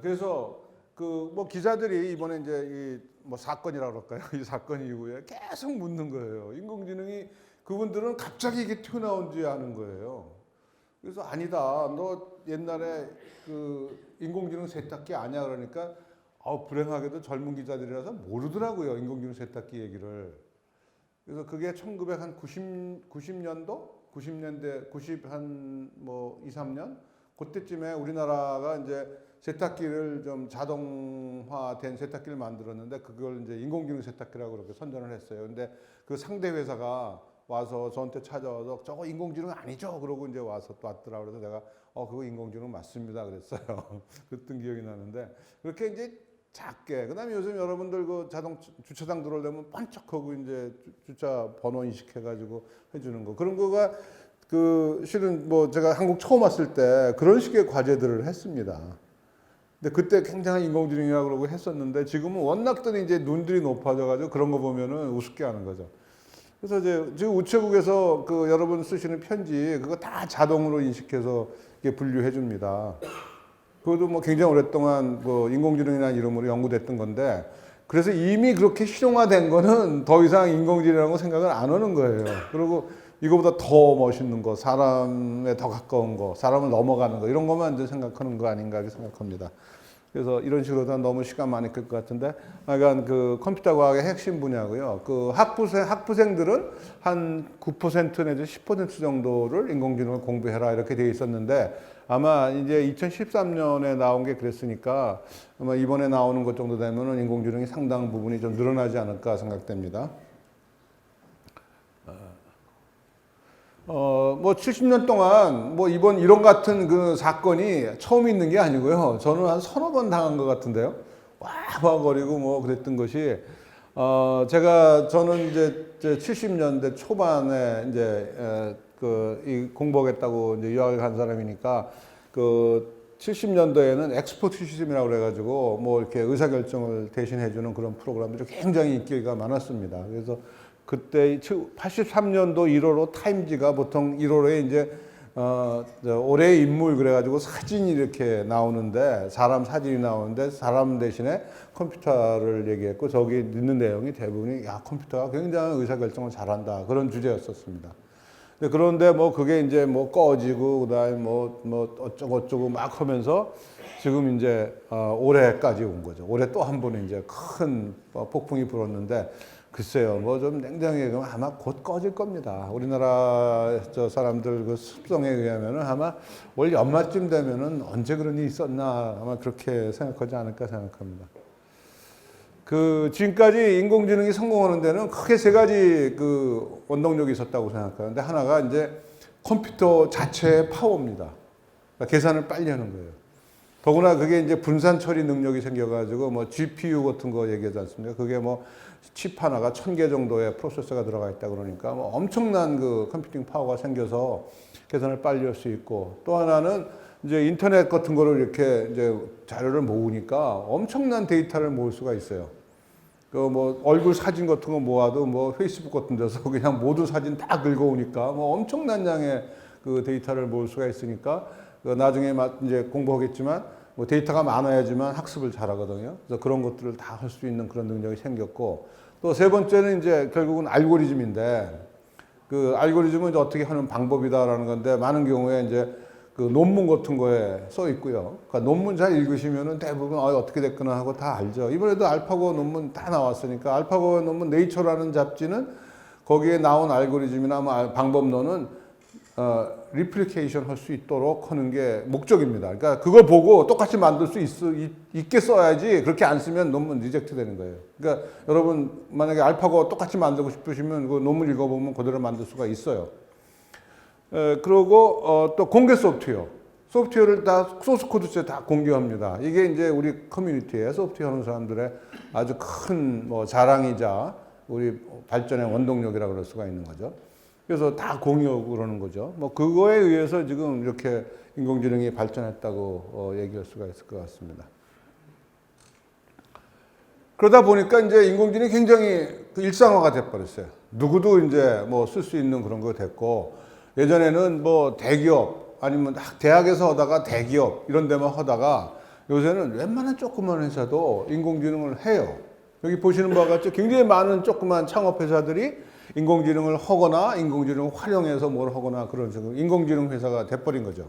그래서 그 뭐 기자들이 이번에 이제 이 뭐 사건이라 그럴까요? 이 사건 이후에 계속 묻는 거예요. 인공지능이 그분들은 갑자기 이게 튀어나온지 아는 거예요. 그래서 아니다. 너 옛날에 그 인공지능 세탁기 아냐 그러니까 불행하게도 젊은 기자들이라서 모르더라고요. 인공지능 세탁기 얘기를. 그래서 그게 1990년도 90년대 90한 2, 3년 그때쯤에 우리나라가 이제 세탁기를 좀 자동화된 세탁기를 만들었는데 그걸 이제 인공지능 세탁기라고 그렇게 선전을 했어요. 근데 그 상대 회사가 와서 저한테 찾아와서 저거 인공지능 아니죠? 그러고 이제 와서 또 왔더라고. 그래서 내가 그거 인공지능 맞습니다 그랬어요. 그랬던 기억이 나는데 그렇게 이제 작게. 그다음에 요즘 여러분들 그 자동 주차장 들어오려면 반짝하고 이제 주차 번호 인식해가지고 해주는 거 그런 거가 그 실은 뭐 제가 한국 처음 왔을 때 그런 식의 과제들을 했습니다. 근데 그때 굉장히 인공지능이라고 그러고 했었는데 지금은 워낙들 이제 눈들이 높아져가지고 그런 거 보면은 우습게 하는 거죠. 그래서 이제 지금 우체국에서 그 여러분 쓰시는 편지 그거 다 자동으로 인식해서 이게 분류해 줍니다. 그것도 뭐 굉장히 오랫동안 뭐 인공지능이라는 이름으로 연구됐던 건데 그래서 이미 그렇게 실용화된 거는 더 이상 인공지능이라고 생각을 안 하는 거예요. 그리고 이거보다 더 멋있는 거, 사람에 더 가까운 거, 사람을 넘어가는 거 이런 것만 이제 생각하는 거 아닌가 이렇게 생각합니다. 그래서 이런 식으로 너무 시간 많이 끌 것 같은데, 약간 그 컴퓨터 과학의 핵심 분야고요. 그 학부생들은 한 9% 내지 10% 정도를 인공지능을 공부해라 이렇게 되어 있었는데 아마 이제 2013년에 나온 게 그랬으니까 아마 이번에 나오는 것 정도 되면은 인공지능이 상당 부분이 좀 늘어나지 않을까 생각됩니다. 뭐 70년 동안 뭐 이번 이런 같은 그 사건이 처음 있는 게 아니고요. 저는 한 서너 번 당한 것 같은데요. 와와거리고 뭐 그랬던 것이 저는 이제 70년대 초반에 이제 이 공부하겠다고 이제 유학을 간 사람이니까 그 70년도에는 엑스포트 시스템이라고 그래가지고 뭐 이렇게 의사결정을 대신해주는 그런 프로그램들이 굉장히 인기가 많았습니다. 그래서 그때 83년도 1호로 타임지가 보통 1호로에 이제 올해의 인물 그래가지고 사진이 이렇게 나오는데 사람 사진이 나오는데 사람 대신에 컴퓨터를 얘기했고 저기 있는 내용이 대부분이 컴퓨터가 굉장히 의사결정을 잘한다 그런 주제였었습니다. 그런데 뭐 그게 이제 뭐 꺼지고 그다음에 뭐 어쩌고 막 하면서 지금 이제 올해까지 온 거죠. 올해 또 한 번 이제 큰 폭풍이 불었는데 글쎄요, 뭐 좀 냉정히 얘기하면 아마 곧 꺼질 겁니다. 우리나라 저 사람들 그 습성에 의하면은 아마 올 연말쯤 되면은 언제 그런 일이 있었나 아마 그렇게 생각하지 않을까 생각합니다. 그 지금까지 인공지능이 성공하는 데는 크게 세 가지 그 원동력이 있었다고 생각하는데 하나가 이제 컴퓨터 자체의 파워입니다. 그러니까 계산을 빨리 하는 거예요. 더구나 그게 이제 분산 처리 능력이 생겨가지고 뭐 GPU 같은 거 얘기하지 않습니까? 그게 뭐 칩 하나가 1000개 정도의 프로세서가 들어가 있다 그러니까 뭐 엄청난 그 컴퓨팅 파워가 생겨서 계산을 빨리 할 수 있고 또 하나는 이제 인터넷 같은 거를 이렇게 이제 자료를 모으니까 엄청난 데이터를 모을 수가 있어요. 그 뭐 얼굴 사진 같은 거 모아도 뭐 페이스북 같은 데서 그냥 모두 사진 다 긁어오니까 뭐 엄청난 양의 그 데이터를 모을 수가 있으니까 그 나중에 이제 공부하겠지만 뭐 데이터가 많아야지만 학습을 잘하거든요. 그래서 그런 것들을 다 할 수 있는 그런 능력이 생겼고 또 세 번째는 이제 결국은 알고리즘인데 그 알고리즘은 이제 어떻게 하는 방법이다라는 건데 많은 경우에 이제 그 논문 같은 거에 써 있고요. 그러니까 논문 잘 읽으시면은 대부분 어떻게 됐구나 하고 다 알죠. 이번에도 알파고 논문 다 나왔으니까 알파고 논문 네이처라는 잡지는 거기에 나온 알고리즘이나 뭐 방법론은 리플리케이션 할 수 있도록 하는 게 목적입니다. 그러니까 그걸 보고 똑같이 만들 수 있게 써야지 그렇게 안 쓰면 논문 리젝트 되는 거예요. 그러니까 여러분 만약에 알파고 똑같이 만들고 싶으시면 그 논문 읽어보면 그대로 만들 수가 있어요. 그리고 또 공개 소프트웨어를 다 소스 코드에 다 공개합니다. 이게 이제 우리 커뮤니티에 소프트웨어 하는 사람들의 아주 큰 뭐 자랑이자 우리 발전의 원동력이라고 그럴 수가 있는 거죠. 그래서 다 공유하고 그러는 거죠. 뭐 그거에 의해서 지금 이렇게 인공지능이 발전했다고 얘기할 수가 있을 것 같습니다. 그러다 보니까 이제 인공지능이 굉장히 일상화가 돼버렸어요. 누구도 이제 뭐 쓸 수 있는 그런 거 됐고 예전에는 뭐 대기업 아니면 대학에서 하다가 대기업 이런 데만 하다가 요새는 웬만한 조그만 회사도 인공지능을 해요. 여기 보시는 바와 같이 굉장히 많은 조그만 창업 회사들이 인공지능을 하거나 인공지능을 활용해서 뭘 하거나 그런 식으로 인공지능 회사가 돼버린 거죠.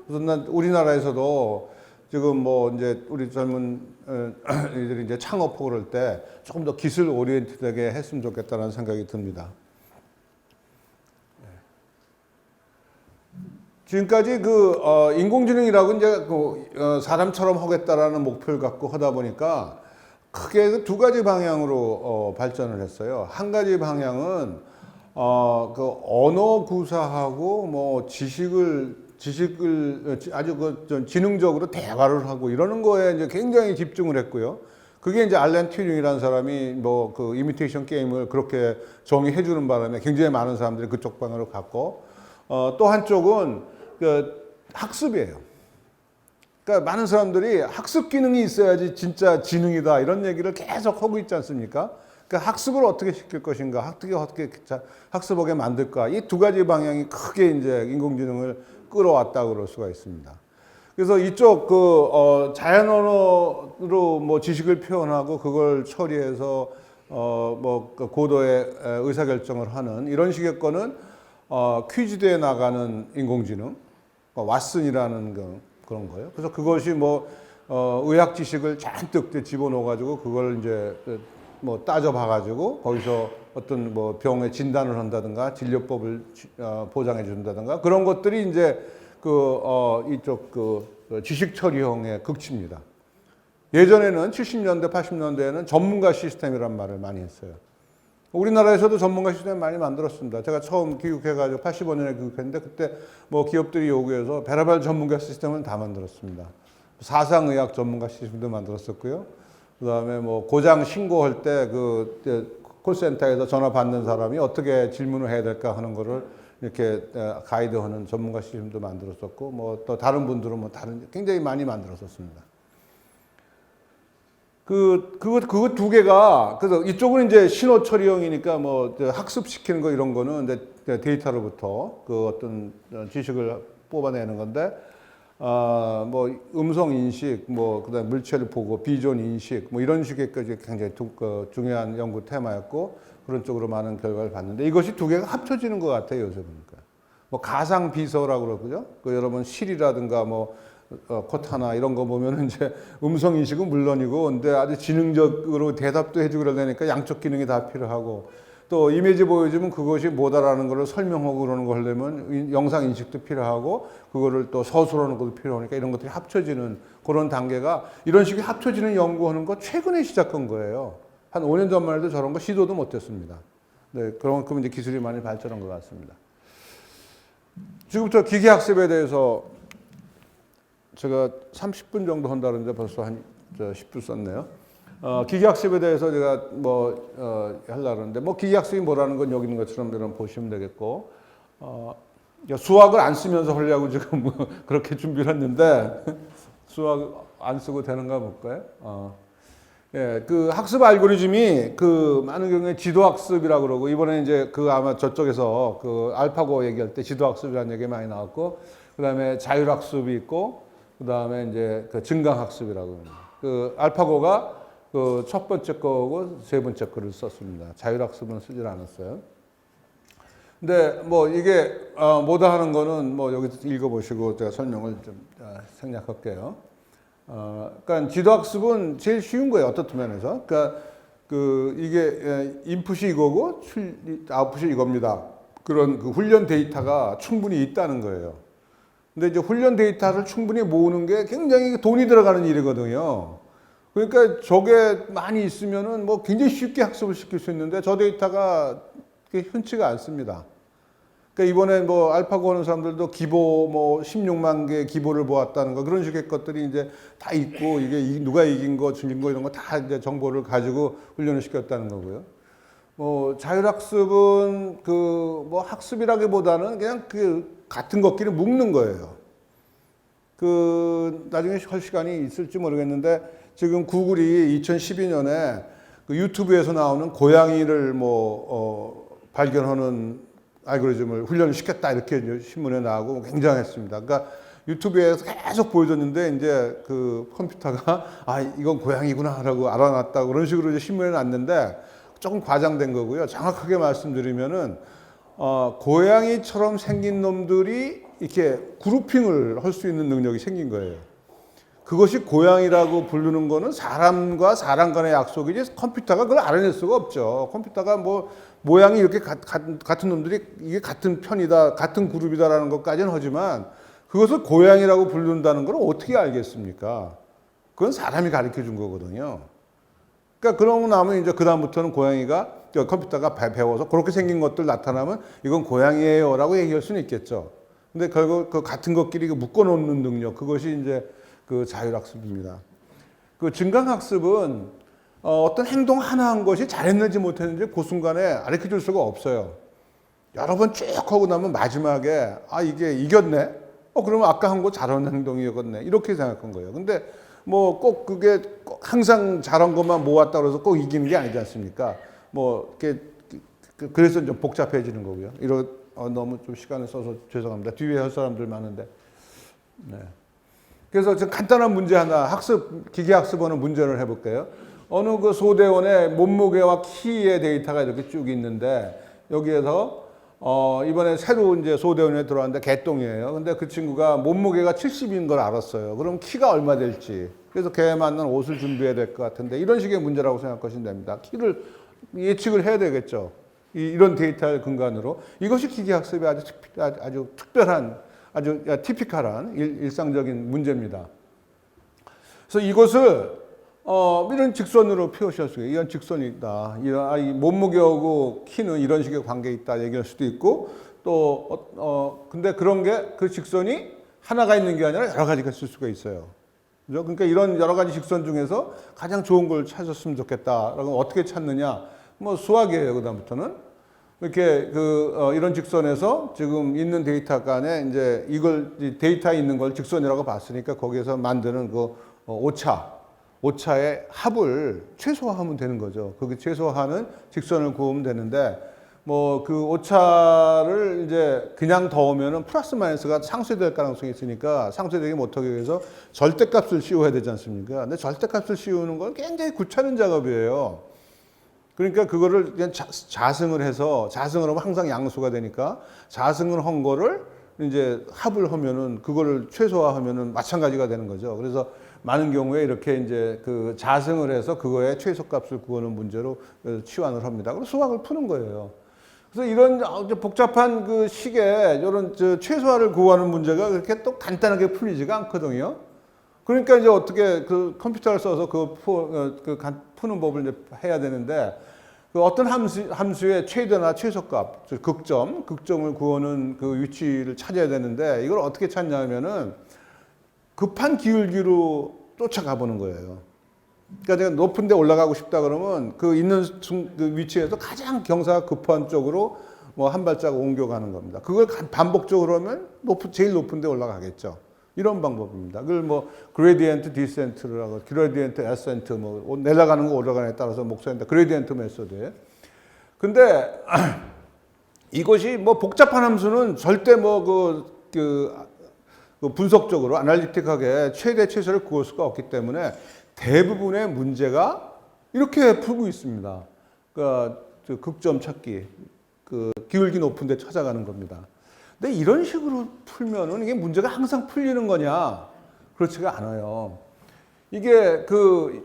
그래서 난 우리나라에서도 지금 뭐 이제 우리 젊은 이들이 이제 창업하고 그럴 때 조금 더 기술 오리엔티드하게 했으면 좋겠다는 생각이 듭니다. 지금까지 인공지능이라고 이제 사람처럼 하겠다라는 목표를 갖고 하다 보니까 크게 두 가지 방향으로 발전을 했어요. 한 가지 방향은 언어 구사하고 뭐 지식을 아주 좀 지능적으로 대화를 하고 이러는 거에 이제 굉장히 집중을 했고요. 그게 이제 알렌 튜링이라는 사람이 뭐 그 이미테이션 게임을 그렇게 정의해 주는 바람에 굉장히 많은 사람들이 그쪽 방향으로 갔고, 또 한쪽은 학습이에요. 그러니까 많은 사람들이 학습 기능이 있어야지 진짜 지능이다 이런 얘기를 계속 하고 있지 않습니까? 그러니까 학습을 어떻게 시킬 것인가, 어떻게 학습하게 만들까, 이 두 가지 방향이 크게 이제 인공지능을 끌어왔다고 그럴 수가 있습니다. 그래서 이쪽 자연 언어로 뭐 지식을 표현하고 그걸 처리해서 고도의 의사결정을 하는 이런 식의 거는 퀴즈대에 나가는 인공지능, 왓슨이라는 그런 거예요. 그래서 그것이 의학 지식을 잔뜩 집어넣어가지고 그걸 이제 따져봐가지고 거기서 어떤 병의 진단을 한다든가 진료법을 보장해 준다든가 그런 것들이 이제 이쪽 지식 처리형의 극치입니다. 예전에는 70년대, 80년대에는 전문가 시스템이란 말을 많이 했어요. 우리나라에서도 전문가 시스템 많이 만들었습니다. 제가 처음 기획해가지고 85년에 기획했는데 그때 기업들이 요구해서 별의별 전문가 시스템을 다 만들었습니다. 사상의학 전문가 시스템도 만들었었고요. 그 다음에 고장 신고할 때 콜센터에서 전화 받는 사람이 어떻게 질문을 해야 될까 하는 거를 이렇게 가이드하는 전문가 시스템도 만들었었고, 또 다른 분들은 굉장히 많이 만들었었습니다. 그거 두 개가, 그래서 이쪽은 이제 신호 처리형이니까 학습시키는 거 이런 거는 이제 데이터로부터 어떤 지식을 뽑아내는 건데, 음성 인식, 그다음에 물체를 보고 비전 인식, 이런 식의 굉장히 중요한 연구 테마였고, 그런 쪽으로 많은 결과를 봤는데, 이것이 두 개가 합쳐지는 것 같아요, 요새 보니까. 가상 비서라고 그러고요. 여러분 실이라든가 코타나 이런 거 보면은 이제 음성 인식은 물론이고, 근데 아주 지능적으로 대답도 해주고 그러려니까 양쪽 기능이 다 필요하고, 또 이미지 보여주면 그것이 뭐다라는 걸 설명하고 그러는 거 하려면 영상 인식도 필요하고, 그거를 또 서술하는 것도 필요하니까 이런 것들이 합쳐지는 그런 단계가, 이런 식의 합쳐지는 연구하는 거 최근에 시작한 거예요. 한 5년 전만 해도 저런 거 시도도 못 했습니다. 네, 그만큼 이제 기술이 많이 발전한 것 같습니다. 지금부터 기계학습에 대해서 제가 30분 정도 한다는데 벌써 한 10분 썼네요. 기계학습에 대해서 제가 하려고 하는데, 기계학습이 뭐라는 건 여기 있는 것처럼 여러분 보시면 되겠고, 수학을 안 쓰면서 하려고 지금 그렇게 준비를 했는데, 수학 안 쓰고 되는가 볼까요? 예, 학습 알고리즘이 많은 경우에 지도학습이라고 그러고, 이번에 이제 아마 저쪽에서 알파고 얘기할 때 지도학습이라는 얘기 많이 나왔고, 그 다음에 자율학습이 있고, 그 다음에 이제 증강학습이라고 합니다. 알파고가 첫 번째 거고 세 번째 거를 썼습니다. 자율학습은 쓰질 않았어요. 근데 이게 뭐다 하는 거는 여기서 읽어보시고 제가 설명을 좀 생략할게요. 그러니까 지도학습은 제일 쉬운 거예요. 어떤 면에서. 그러니까 이게 인풋이 이거고 아웃풋이 이겁니다. 그런 훈련 데이터가 충분히 있다는 거예요. 근데 이제 훈련 데이터를 충분히 모으는 게 굉장히 돈이 들어가는 일이거든요. 그러니까 저게 많이 있으면은 굉장히 쉽게 학습을 시킬 수 있는데 저 데이터가 흔치가 않습니다. 그러니까 이번에 알파고 하는 사람들도 기보 16만 개 기보를 보았다는 거, 그런 식의 것들이 이제 다 있고, 이게 누가 이긴 거, 질린 거 이런 거 다 이제 정보를 가지고 훈련을 시켰다는 거고요. 자율학습은 학습이라기보다는 그냥 같은 것끼리 묶는 거예요. 나중에 할 시간이 있을지 모르겠는데, 지금 구글이 2012년에 유튜브에서 나오는 고양이를 발견하는 알고리즘을 훈련을 시켰다 이렇게 신문에 나오고 굉장했습니다. 그러니까 유튜브에서 계속 보여줬는데 이제 그 컴퓨터가 아 이건 고양이구나라고 알아놨다 그런 식으로 이제 신문에 났는데 조금 과장된 거고요. 정확하게 말씀드리면은 고양이처럼 생긴 놈들이 이렇게 그룹핑을 할 수 있는 능력이 생긴 거예요. 그것이 고양이라고 부르는 거는 사람과 사람 간의 약속이지 컴퓨터가 그걸 알아낼 수가 없죠. 컴퓨터가 뭐 모양이 이렇게 같은 놈들이 이게 같은 편이다, 같은 그룹이다라는 것까지는 하지만 그것을 고양이라고 부른다는 걸 어떻게 알겠습니까? 그건 사람이 가르쳐 준 거거든요. 그러니까 그러고 나면 이제 그다음부터는 고양이가 컴퓨터가 배워서 그렇게 생긴 것들 나타나면 이건 고양이에요라고 얘기할 수는 있겠죠. 근데 결국 그 같은 것끼리 묶어 놓는 능력 그것이 이제 그 자율학습입니다. 그 증강학습은 어떤 행동 하나 한 것이 잘했는지 못했는지 그 순간에 알려 줄 수가 없어요. 여러 번 쭉 하고 나면 마지막에 아 이게 이겼네. 그러면 아까 한 거 잘한 행동이었네. 이렇게 생각한 거예요. 근데 뭐 꼭 그게 꼭 항상 잘한 것만 모았다 그래서 꼭 이기는 게 아니지 않습니까? 뭐 이렇게 그래서 좀 복잡해지는 거고요. 너무 좀 시간을 써서 죄송합니다. 뒤에 할 사람들 많은데. 네. 그래서 좀 간단한 문제 하나 기계학습하는 문제를 해볼게요. 어느 그 소대원의 몸무게와 키의 데이터가 이렇게 쭉 있는데 여기에서 이번에 새로 이제 소대원에 들어왔는데 개똥이에요. 근데 그 친구가 몸무게가 70인 걸 알았어요. 그럼 키가 얼마 될지. 그래서 걔에 맞는 옷을 준비해야 될 것 같은데 이런 식의 문제라고 생각하시면 됩니다. 키를 예측을 해야 되겠죠. 이런 데이터를 근간으로. 이것이 기계학습의 아주 특별한 아주 티피컬한 일상적인 문제입니다. 그래서 이것을 이런 직선으로 표시할 수 있어요. 이런 직선이 있다. 이 몸무게하고 키는 이런 식의 관계가 있다 얘기할 수도 있고 또 근데 그런 게 그 직선이 하나가 있는 게 아니라 여러 가지가 있을 수가 있어요. 그죠? 그러니까 이런 여러 가지 직선 중에서 가장 좋은 걸 찾았으면 좋겠다. 그럼 어떻게 찾느냐? 뭐 수학이에요. 그다음부터는. 이렇게 이런 직선에서 지금 있는 데이터 간에 이제 이걸 데이터에 있는 걸 직선이라고 봤으니까 거기에서 만드는 그 오차의 합을 최소화하면 되는 거죠. 그게 최소화하는 직선을 구하면 되는데 뭐 그 오차를 이제 그냥 더하면은 플러스 마이너스가 상쇄될 가능성이 있으니까 상쇄되기 못하기 위해서 절대값을 씌워야 되지 않습니까? 근데 절대값을 씌우는 건 굉장히 귀찮은 작업이에요. 그러니까 그거를 그냥 자승을 해서 자승을 하면 항상 양수가 되니까 자승을 한 거를 이제 합을 하면은 그거를 최소화하면은 마찬가지가 되는 거죠. 그래서 많은 경우에 이렇게 이제 그 자승을 해서 그거의 최소값을 구하는 문제로 치환을 합니다. 그래서 수학을 푸는 거예요. 그래서 이런 복잡한 그 식의 이런 최소화를 구하는 문제가 그렇게 또 간단하게 풀리지가 않거든요. 그러니까 이제 어떻게 그 컴퓨터를 써서 푸는 법을 이제 해야 되는데 그 어떤 함수의 최대나 최소값, 극점을 구하는 그 위치를 찾아야 되는데 이걸 어떻게 찾냐면은 급한 기울기로 쫓아가 보는 거예요. 그러니까 제가 높은 데 올라가고 싶다 그러면 그 있는 그 위치에서 가장 경사가 급한 쪽으로 뭐 한 발자국 옮겨가는 겁니다. 그걸 반복적으로 하면 제일 높은 데 올라가겠죠. 이런 방법입니다. 그걸 뭐 그레디언트 디센트라고 그레디언트 에센트 뭐 내려가는 거 올라가는 데 따라서 목소리인데 그레디언트 메소드예요. 근데 이것이 뭐 복잡한 함수는 절대 뭐 그 분석적으로 아날리틱하게 최대 최소를 구할 수가 없기 때문에 대부분의 문제가 이렇게 풀고 있습니다. 그러니까 극점 찾기, 그 기울기 높은 데 찾아가는 겁니다. 근데 이런 식으로 풀면은 이게 문제가 항상 풀리는 거냐? 그렇지가 않아요. 이게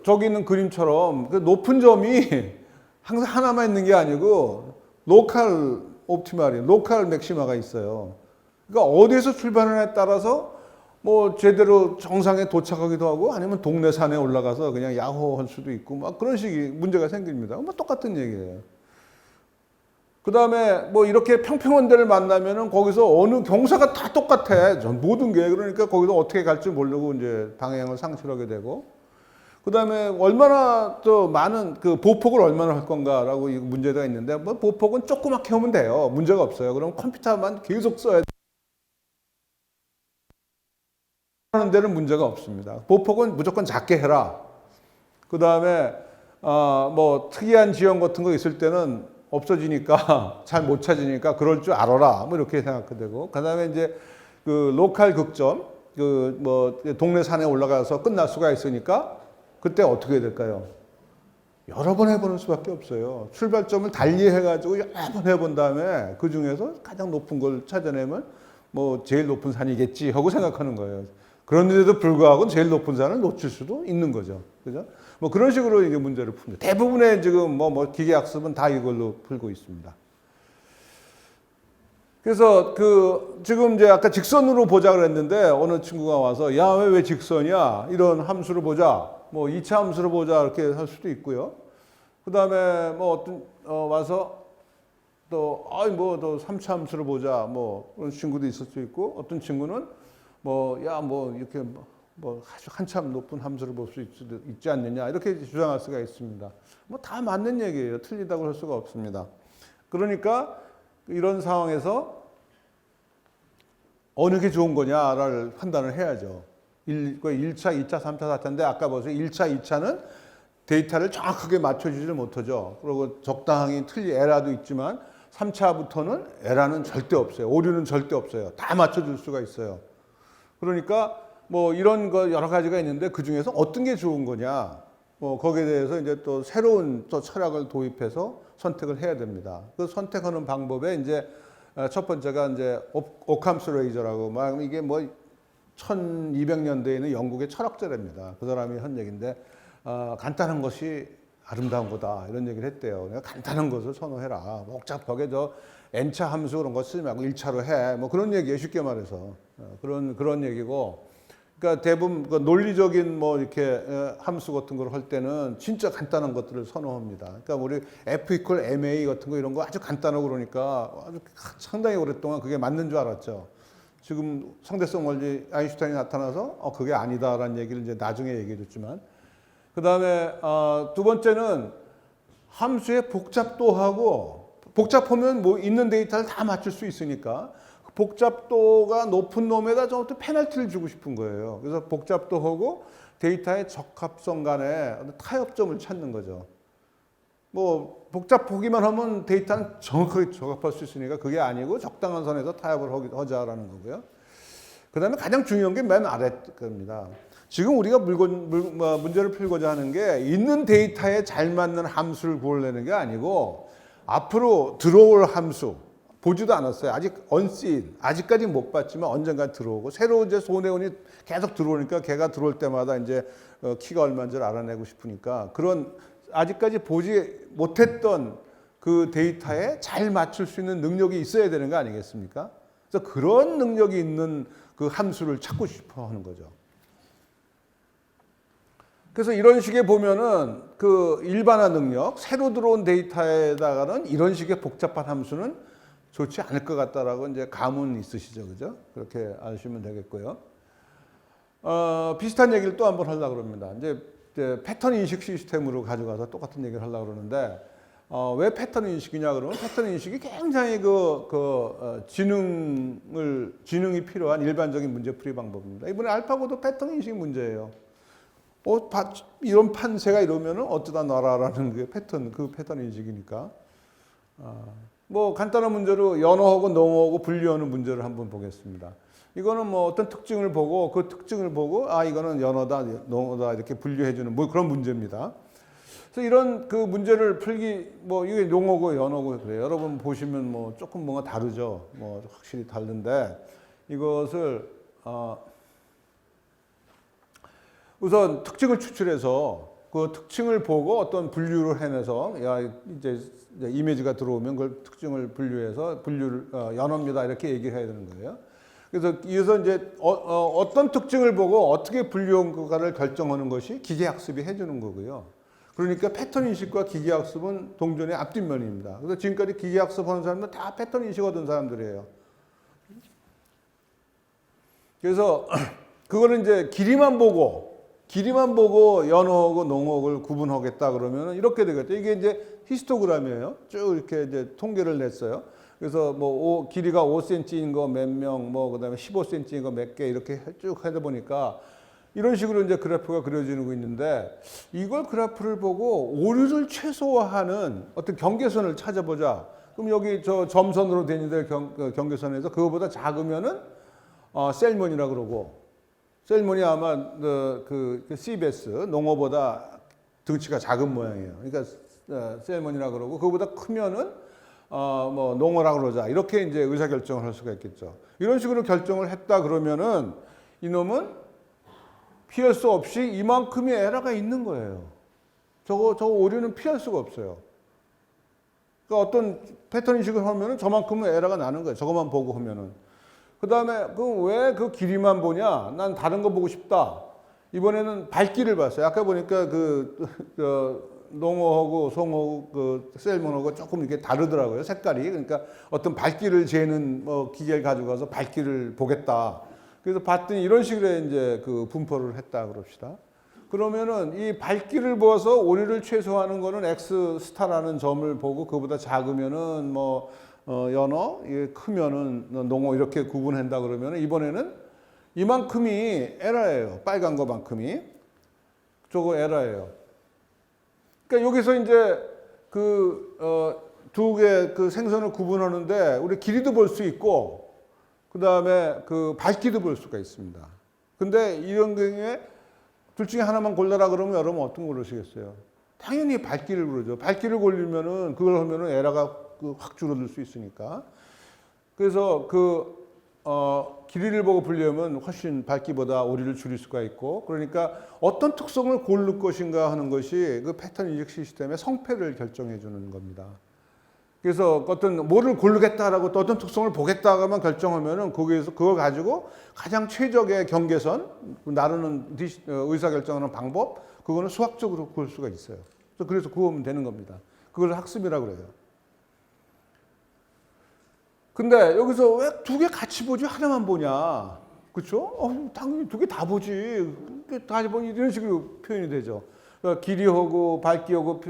저기 있는 그림처럼 그 높은 점이 항상 하나만 있는 게 아니고 로컬 맥시마가 있어요. 그러니까 어디에서 출발하느냐에 따라서 뭐 제대로 정상에 도착하기도 하고 아니면 동네 산에 올라가서 그냥 야호할 수도 있고 막 그런 식의 문제가 생깁니다. 뭐 똑같은 얘기예요. 그 다음에 뭐 이렇게 평평한 데를 만나면은 거기서 어느 경사가 다 똑같아. 모든 게. 그러니까 거기서 어떻게 갈지 모르고 이제 방향을 상실하게 되고. 그 다음에 얼마나 또 많은 보폭을 얼마나 할 건가라고 이 문제가 있는데 뭐 보폭은 조그맣게 하면 돼요. 문제가 없어요. 그럼 컴퓨터만 계속 써야 하는 데는 문제가 없습니다. 보폭은 무조건 작게 해라. 그 다음에 뭐 특이한 지형 같은 거 있을 때는 없어지니까 잘 못 찾으니까 그럴 줄 알아라. 뭐 이렇게 생각되고 그 다음에 이제 그 로컬 극점 동네 산에 올라가서 끝날 수가 있으니까 그때 어떻게 해야 될까요? 여러 번 해보는 수밖에 없어요. 출발점을 달리 해가지고 여러 번 해본 다음에 그 중에서 가장 높은 걸 찾아내면 뭐 제일 높은 산이겠지 하고 생각하는 거예요. 그런데도 불구하고 제일 높은 산을 놓칠 수도 있는 거죠. 그죠? 뭐 그런 식으로 이게 문제를 풉니다. 대부분의 지금 기계학습은 다 이걸로 풀고 있습니다. 그래서 지금 이제 아까 직선으로 보자 그랬는데 어느 친구가 와서 야, 왜 직선이야? 이런 함수를 보자. 뭐 2차 함수를 보자 이렇게 할 수도 있고요. 그다음에 와서 또 3차 함수를 보자. 뭐 그런 친구도 있을 수 있고 어떤 친구는 이렇게 아주 한참 높은 함수를 볼 수 있지 않느냐 이렇게 주장할 수가 있습니다. 뭐 다 맞는 얘기예요. 틀리다고 할 수가 없습니다. 그러니까 이런 상황에서 어느 게 좋은 거냐를 판단을 해야죠. 1차, 2차, 3차, 4차인데 아까 보세요. 1차, 2차는 데이터를 정확하게 맞춰주지를 못하죠. 그리고 적당히 에러도 있지만 3차부터는 에러는 절대 없어요. 오류는 절대 없어요. 다 맞춰줄 수가 있어요. 그러니까 뭐 이런 거 여러 가지가 있는데 그 중에서 어떤 게 좋은 거냐. 거기에 대해서 이제 또 새로운 철학을 도입해서 선택을 해야 됩니다. 그 선택하는 방법에 이제 첫 번째가 이제 오캄스 레이저라고 이게 1200년대에는 영국의 철학자랍니다. 그 사람이 한 얘기인데 간단한 것이 아름다운 거다 이런 얘기를 했대요. 그러니까 간단한 것을 선호해라. 복잡하게 n차 함수 그런 거 쓰지 말고 1차로 해. 뭐 그런 얘기예요. 쉽게 말해서 그런 얘기고. 그러니까 대부분 논리적인 이렇게 함수 같은 걸 할 때는 진짜 간단한 것들을 선호합니다. 그러니까 우리 F=ma 같은 거 이런 거 아주 간단하고 그러니까 아주 상당히 오랫동안 그게 맞는 줄 알았죠. 지금 상대성 원리 아인슈타인이 나타나서 그게 아니다라는 얘기를 이제 나중에 얘기해 줬지만 그 다음에 두 번째는 함수의 복잡도하고 복잡하면 있는 데이터를 다 맞출 수 있으니까 복잡도가 높은 놈에다 좀 페널티를 주고 싶은 거예요. 그래서 복잡도하고 데이터의 적합성 간에 타협점을 찾는 거죠. 복잡하기만 하면 데이터는 정확하게 적합할 수 있으니까 그게 아니고 적당한 선에서 타협을 하자라는 거고요. 그 다음에 가장 중요한 게 맨 아래 겁니다. 지금 우리가 문제를 풀고자 하는 게 있는 데이터에 잘 맞는 함수를 구하려는 게 아니고 앞으로 들어올 함수, 보지도 않았어요. 아직 unseen, 아직까지 못 봤지만 언젠가 들어오고 새로 이제 소네온이 계속 들어오니까 걔가 들어올 때마다 이제 키가 얼마인지를 알아내고 싶으니까 그런 아직까지 보지 못했던 그 데이터에 잘 맞출 수 있는 능력이 있어야 되는 거 아니겠습니까? 그래서 그런 능력이 있는 그 함수를 찾고 싶어 하는 거죠. 그래서 이런 식의 보면은 그 일반화 능력, 새로 들어온 데이터에다가는 이런 식의 복잡한 함수는 좋지 않을 것 같다라고 이제 감은 있으시죠, 그죠? 그렇게 아시면 되겠고요. 비슷한 얘기를 또 한번 하려고 그럽니다. 이제 패턴 인식 시스템으로 가져가서 똑같은 얘기를 하려고 그러는데, 왜 패턴 인식이냐 그러면 패턴 인식이 굉장히 지능이 필요한 일반적인 문제풀이 방법입니다. 이번에 알파고도 패턴 인식 문제예요. 이런 판세가 이러면은 어쩌다 놔라라는 그 패턴 인식이니까. 간단한 문제로 연어하고 농어하고 분류하는 문제를 한번 보겠습니다. 이거는 어떤 특징을 보고 그 특징을 보고 이거는 연어다, 농어다 이렇게 분류해주는 그런 문제입니다. 그래서 이런 그 문제를 풀기 이게 농어고 연어고 그래요. 여러분 보시면 조금 뭔가 다르죠. 확실히 다른데 이것을 우선 특징을 추출해서 그 특징을 보고 어떤 분류를 해내서 이제 이미지가 들어오면 그 특징을 분류해서 연어입니다 이렇게 얘기를 해야 되는 거예요. 그래서 이제 어떤 특징을 보고 어떻게 분류한가를 결정하는 것이 기계학습이 해주는 거고요. 그러니까 패턴 인식과 기계학습은 동전의 앞뒷면입니다. 그래서 지금까지 기계학습하는 사람들은 다 패턴 인식 얻은 사람들이에요. 그래서 그거는 이제 길이만 보고 연어하고 농어를 구분하겠다 그러면 이렇게 되겠죠. 이게 이제 히스토그램이에요. 쭉 이렇게 이제 통계를 냈어요. 그래서 길이가 5cm인 거 몇 명, 그다음에 15cm인 거 몇 개 이렇게 쭉 하다 보니까 이런 식으로 이제 그래프가 그려지고 있는데 이걸 그래프를 보고 오류를 최소화하는 어떤 경계선을 찾아보자. 그럼 여기 저 점선으로 된 경계선에서 그거보다 작으면은 셀몬이라 그러고 셀몬이 아마 그 CBS 농어보다 등치가 작은 모양이에요. 그러니까 셀몬이라 그러고 그거보다 크면은 뭐 농어라 그러자 이렇게 이제 의사 결정을 할 수가 있겠죠. 이런 식으로 결정을 했다 그러면은 이놈은 피할 수 없이 이만큼의 에러가 있는 거예요. 저거 오류는 피할 수가 없어요. 그러니까 어떤 패턴 인식을 하면은 저만큼의 에러가 나는 거예요. 저것만 보고 하면은. 그 다음에 그럼 왜 그 길이만 보냐? 난 다른 거 보고 싶다. 이번에는 밝기를 봤어요. 아까 보니까 농어하고 송어, 그 셀몬하고 조금 이렇게 다르더라고요. 색깔이. 그러니까 어떤 밝기를 재는 뭐 기계를 가지고 가서 밝기를 보겠다. 그래서 봤더니 이런 식으로 이제 그 분포를 했다 그럽시다. 그러면은 이 밝기를 보아서 오류를 최소화하는 거는 X 스타라는 점을 보고 그보다 작으면은 뭐 연어, 이게 크면은 농어 이렇게 구분한다 그러면은 이번에는 이만큼이 에러예요. 빨간 거만큼이. 저거 에러예요. 그러니까 여기서 이제 두 개 그 생선을 구분하는데 우리 길이도 볼 수 있고 그 다음에 그 밝기도 볼 수가 있습니다. 근데 이런 경우에 둘 중에 하나만 골라라 그러면 여러분 어떤 거 고르시겠어요? 당연히 밝기를 고르죠. 밝기를 고르면은 그걸 하면은 에러가 확 줄어들 수 있으니까. 그래서 길이를 보고 분류하면 훨씬 밝기보다 오류를 줄일 수가 있고, 그러니까 어떤 특성을 고를 것인가 하는 것이 그 패턴 인식 시스템의 성패를 결정해 주는 겁니다. 그래서 뭐를 고르겠다라고 또 어떤 특성을 보겠다가만 결정하면은 거기에서 그걸 가지고 가장 최적의 경계선, 나르는 의사결정하는 방법, 그거는 수학적으로 볼 수가 있어요. 그래서 그거 하면 되는 겁니다. 그걸 학습이라고 그래요. 근데 여기서 왜 두 개 같이 보지 하나만 보냐? 그렇죠? 당연히 두 개 다 보지. 다 보니 이런 식으로 표현이 되죠. 그러니까 길이하고 밝기하고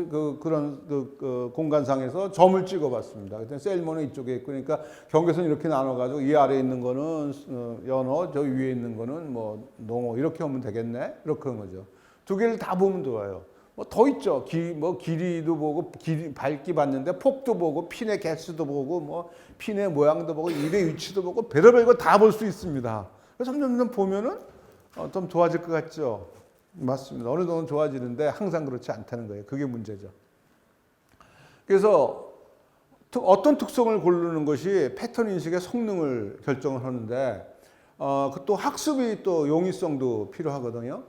그런 공간상에서 점을 찍어봤습니다. 그때 셀몬은 이쪽에 있고, 그러니까 경계선 이렇게 나눠가지고 이 아래에 있는 거는 연어, 저 위에 있는 거는 뭐 농어 이렇게 하면 되겠네. 이렇게 한 거죠. 두 개를 다 보면 좋아요. 뭐 더 있죠. 길이도 보고, 밝기 봤는데 폭도 보고, 핀의 개수도 보고, 뭐 핀의 모양도 보고, 입의 위치도 보고, 별의별 거 다 볼 수 있습니다. 그래서 점점 보면은 좀 좋아질 것 같죠. 맞습니다. 어느 정도는 좋아지는데 항상 그렇지 않다는 거예요. 그게 문제죠. 그래서 어떤 특성을 고르는 것이 패턴 인식의 성능을 결정을 하는데, 또 학습이 또 용이성도 필요하거든요.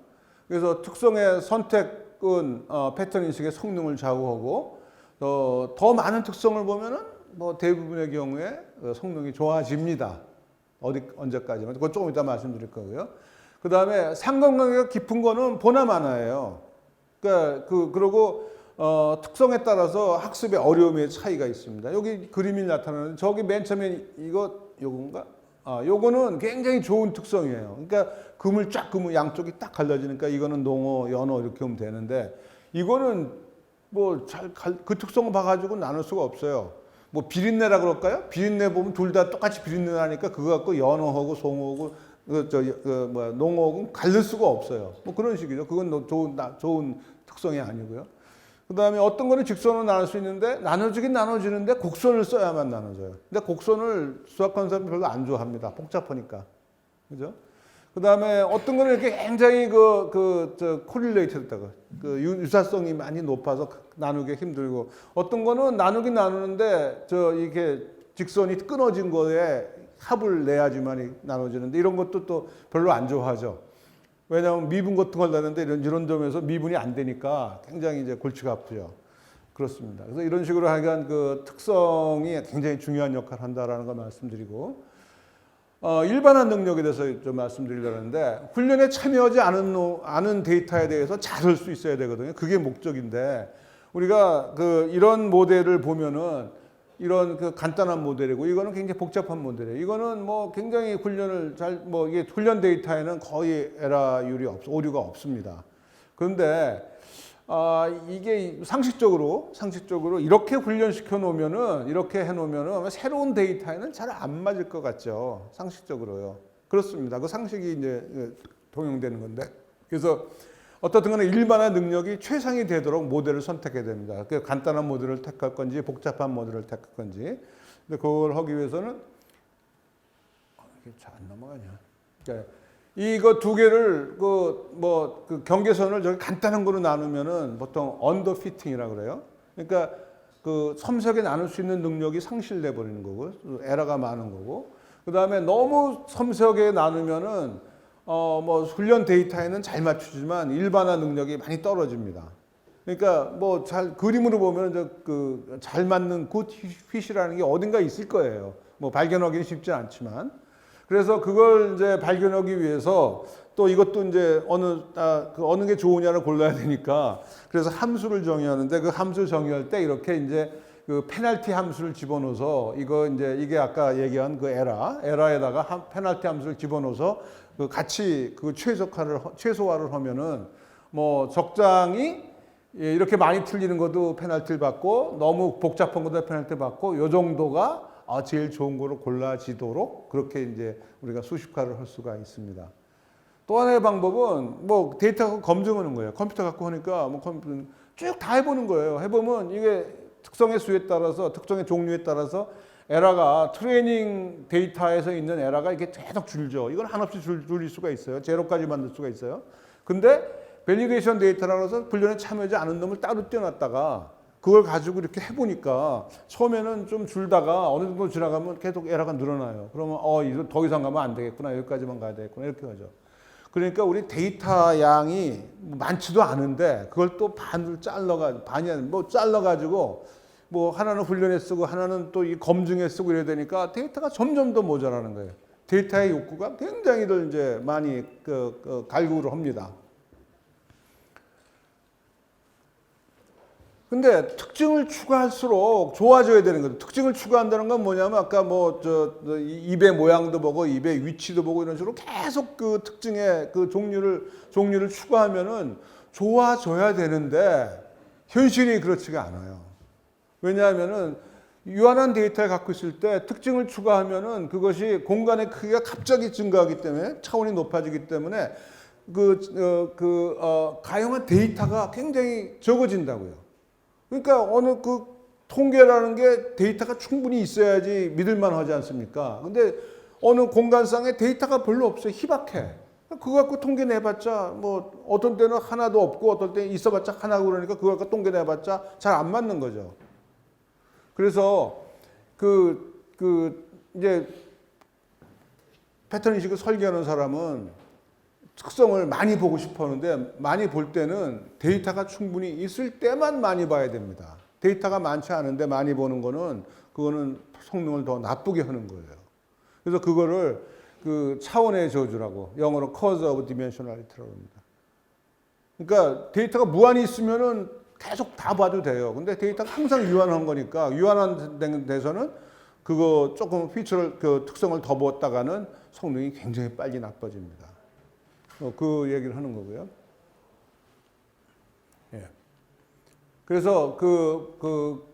그래서 특성의 선택은 패턴 인식의 성능을 좌우하고, 더 많은 특성을 보면은 뭐 대부분의 경우에 성능이 좋아집니다. 언제까지만. 그건 조금 이따 말씀드릴 거고요. 그 다음에 상관관계가 깊은 거는 보나마나예요. 그러니까 그리고 특성에 따라서 학습의 어려움의 차이가 있습니다. 여기 그림이 나타나는 저기 맨 처음에 요건가? 요거는 굉장히 좋은 특성이에요. 그러니까 그물 양쪽이 딱 갈라지니까 이거는 농어, 연어 이렇게 하면 되는데, 이거는 뭐 그 특성을 봐가지고 나눌 수가 없어요. 뭐 비린내라 그럴까요? 비린내 보면 둘 다 똑같이 비린내 나니까 그거 갖고 연어하고 송어하고 농어하고 갈릴 수가 없어요. 뭐 그런 식이죠. 그건 좋은 특성이 아니고요. 그 다음에 어떤 거는 직선으로 나눌 수 있는데, 나눠주긴 나눠지는데 곡선을 써야만 나눠져요. 근데 곡선을 수학하는 사람이 별로 안 좋아합니다. 복잡하니까. 그죠? 그 다음에 어떤 거는 이렇게 굉장히 코릴레이트했다가 유사성이 많이 높아서 나누기 힘들고, 어떤 거는 나누긴 나누는데 이게 직선이 끊어진 거에 합을 내야지만 나눠지는데, 이런 것도 또 별로 안 좋아하죠. 왜냐하면 미분 같은 걸 내는데 이런 점에서 미분이 안 되니까 굉장히 이제 골치가 아프죠. 그렇습니다. 그래서 이런 식으로 하여간 그 특성이 굉장히 중요한 역할을 한다라는 걸 말씀드리고, 일반화 능력에 대해서 좀 말씀드리려고 하는데, 훈련에 참여하지 않은 데이터에 대해서 잘 할 수 있어야 되거든요. 그게 목적인데, 우리가 이런 모델을 보면은 이런 간단한 모델이고, 이거는 굉장히 복잡한 모델이에요. 이거는 뭐 굉장히 훈련을 이게 훈련 데이터에는 거의 에러율이 오류가 없습니다. 그런데 이게 상식적으로 이렇게 훈련시켜 놓으면은, 이렇게 해 놓으면은 새로운 데이터에는 잘 안 맞을 것 같죠. 상식적으로요. 그렇습니다. 그 상식이 이제 동용되는 건데. 그래서 어떻든 간에 일반화 능력이 최상이 되도록 모델을 선택해야 됩니다. 간단한 모델을 택할 건지 복잡한 모델을 택할 건지. 근데 그걸 하기 위해서는 이게 잘 안 넘어가냐. 그러니까 이거 두 개를 그 경계선을 저기 간단한 거로 나누면은 보통 언더 피팅이라고 그래요. 그러니까 그 섬세하게 나눌 수 있는 능력이 상실돼 버리는 거고, 에러가 많은 거고. 그다음에 너무 섬세하게 나누면은 뭐 훈련 데이터에는 잘 맞추지만 일반화 능력이 많이 떨어집니다. 그러니까 뭐 잘 그림으로 보면 그 잘 맞는 굿 핏이라는 게 어딘가 있을 거예요. 뭐 발견하기는 쉽지 않지만. 그래서 그걸 이제 발견하기 위해서 또 이것도 이제 어느 게 좋으냐를 골라야 되니까 그래서 함수를 정의하는데 그 함수 정의할 때 이렇게 이제 그 페널티 함수를 집어넣어서 이게 아까 얘기한 그 에라에다가 페널티 함수를 집어넣어서 그 같이 그 최소화를 하면은 뭐 적당히 이렇게 많이 틀리는 것도 페널티를 받고 너무 복잡한 것도 페널티 받고 요 정도가 제일 좋은 거로 골라지도록 그렇게 이제 우리가 수식화를 할 수가 있습니다. 또 하나의 방법은 뭐 데이터 검증하는 거예요. 컴퓨터 갖고 하니까 뭐 쭉 다 해보는 거예요. 해보면 이게 특성의 수에 따라서 특성의 종류에 따라서 에러가 트레이닝 데이터에서 있는 에러가 이게 계속 줄죠. 이건 한없이 줄일 수가 있어요. 제로까지 만들 수가 있어요. 근데 밸리데이션 데이터라고 해서 훈련에 참여하지 않은 놈을 따로 떼어놨다가 그걸 가지고 이렇게 해보니까 처음에는 좀 줄다가 어느 정도 지나가면 계속 에러가 늘어나요. 그러면 이거 더 이상 가면 안 되겠구나. 여기까지만 가야 되겠구나. 이렇게 가죠. 그러니까 우리 데이터 양이 많지도 않은데 그걸 또 잘라가지고 뭐 하나는 훈련에 쓰고 하나는 또 이 검증에 쓰고 이래야 되니까 데이터가 점점 더 모자라는 거예요. 데이터의 욕구가 굉장히들 이제 많이 갈구를 합니다. 근데 특징을 추가할수록 좋아져야 되는 거죠. 특징을 추가한다는 건 뭐냐면 아까 입의 모양도 보고 입의 위치도 보고 이런 식으로 계속 그 특징의 그 종류를 추가하면은 좋아져야 되는데 현실이 그렇지가 않아요. 왜냐하면은 유한한 데이터를 갖고 있을 때 특징을 추가하면은 그것이 공간의 크기가 갑자기 증가하기 때문에 차원이 높아지기 때문에 가용한 데이터가 굉장히 적어진다고요. 그러니까 어느 그 통계라는 게 데이터가 충분히 있어야지 믿을만 하지 않습니까? 근데 어느 공간상에 데이터가 별로 없어요. 희박해. 그거 갖고 통계 내봤자 뭐 어떤 때는 하나도 없고 어떤 때는 있어봤자 하나고 그러니까 그거 갖고 통계 내봤자 잘 안 맞는 거죠. 그래서 이제 패턴 인식을 설계하는 사람은 특성을 많이 보고 싶어 하는데 많이 볼 때는 데이터가 충분히 있을 때만 많이 봐야 됩니다. 데이터가 많지 않은데 많이 보는 거는 그거는 성능을 더 나쁘게 하는 거예요. 그래서 그거를 그 차원의 저주라고 영어로 cause of dimensionality라고 합니다. 그러니까 데이터가 무한히 있으면은 계속 다 봐도 돼요. 근데 데이터가 항상 유한한 거니까 유한한 데서는 그거 조금 피처를 그 특성을 더 보았다가는 성능이 굉장히 빨리 나빠집니다. 그 얘기를 하는 거고요. 예. 그래서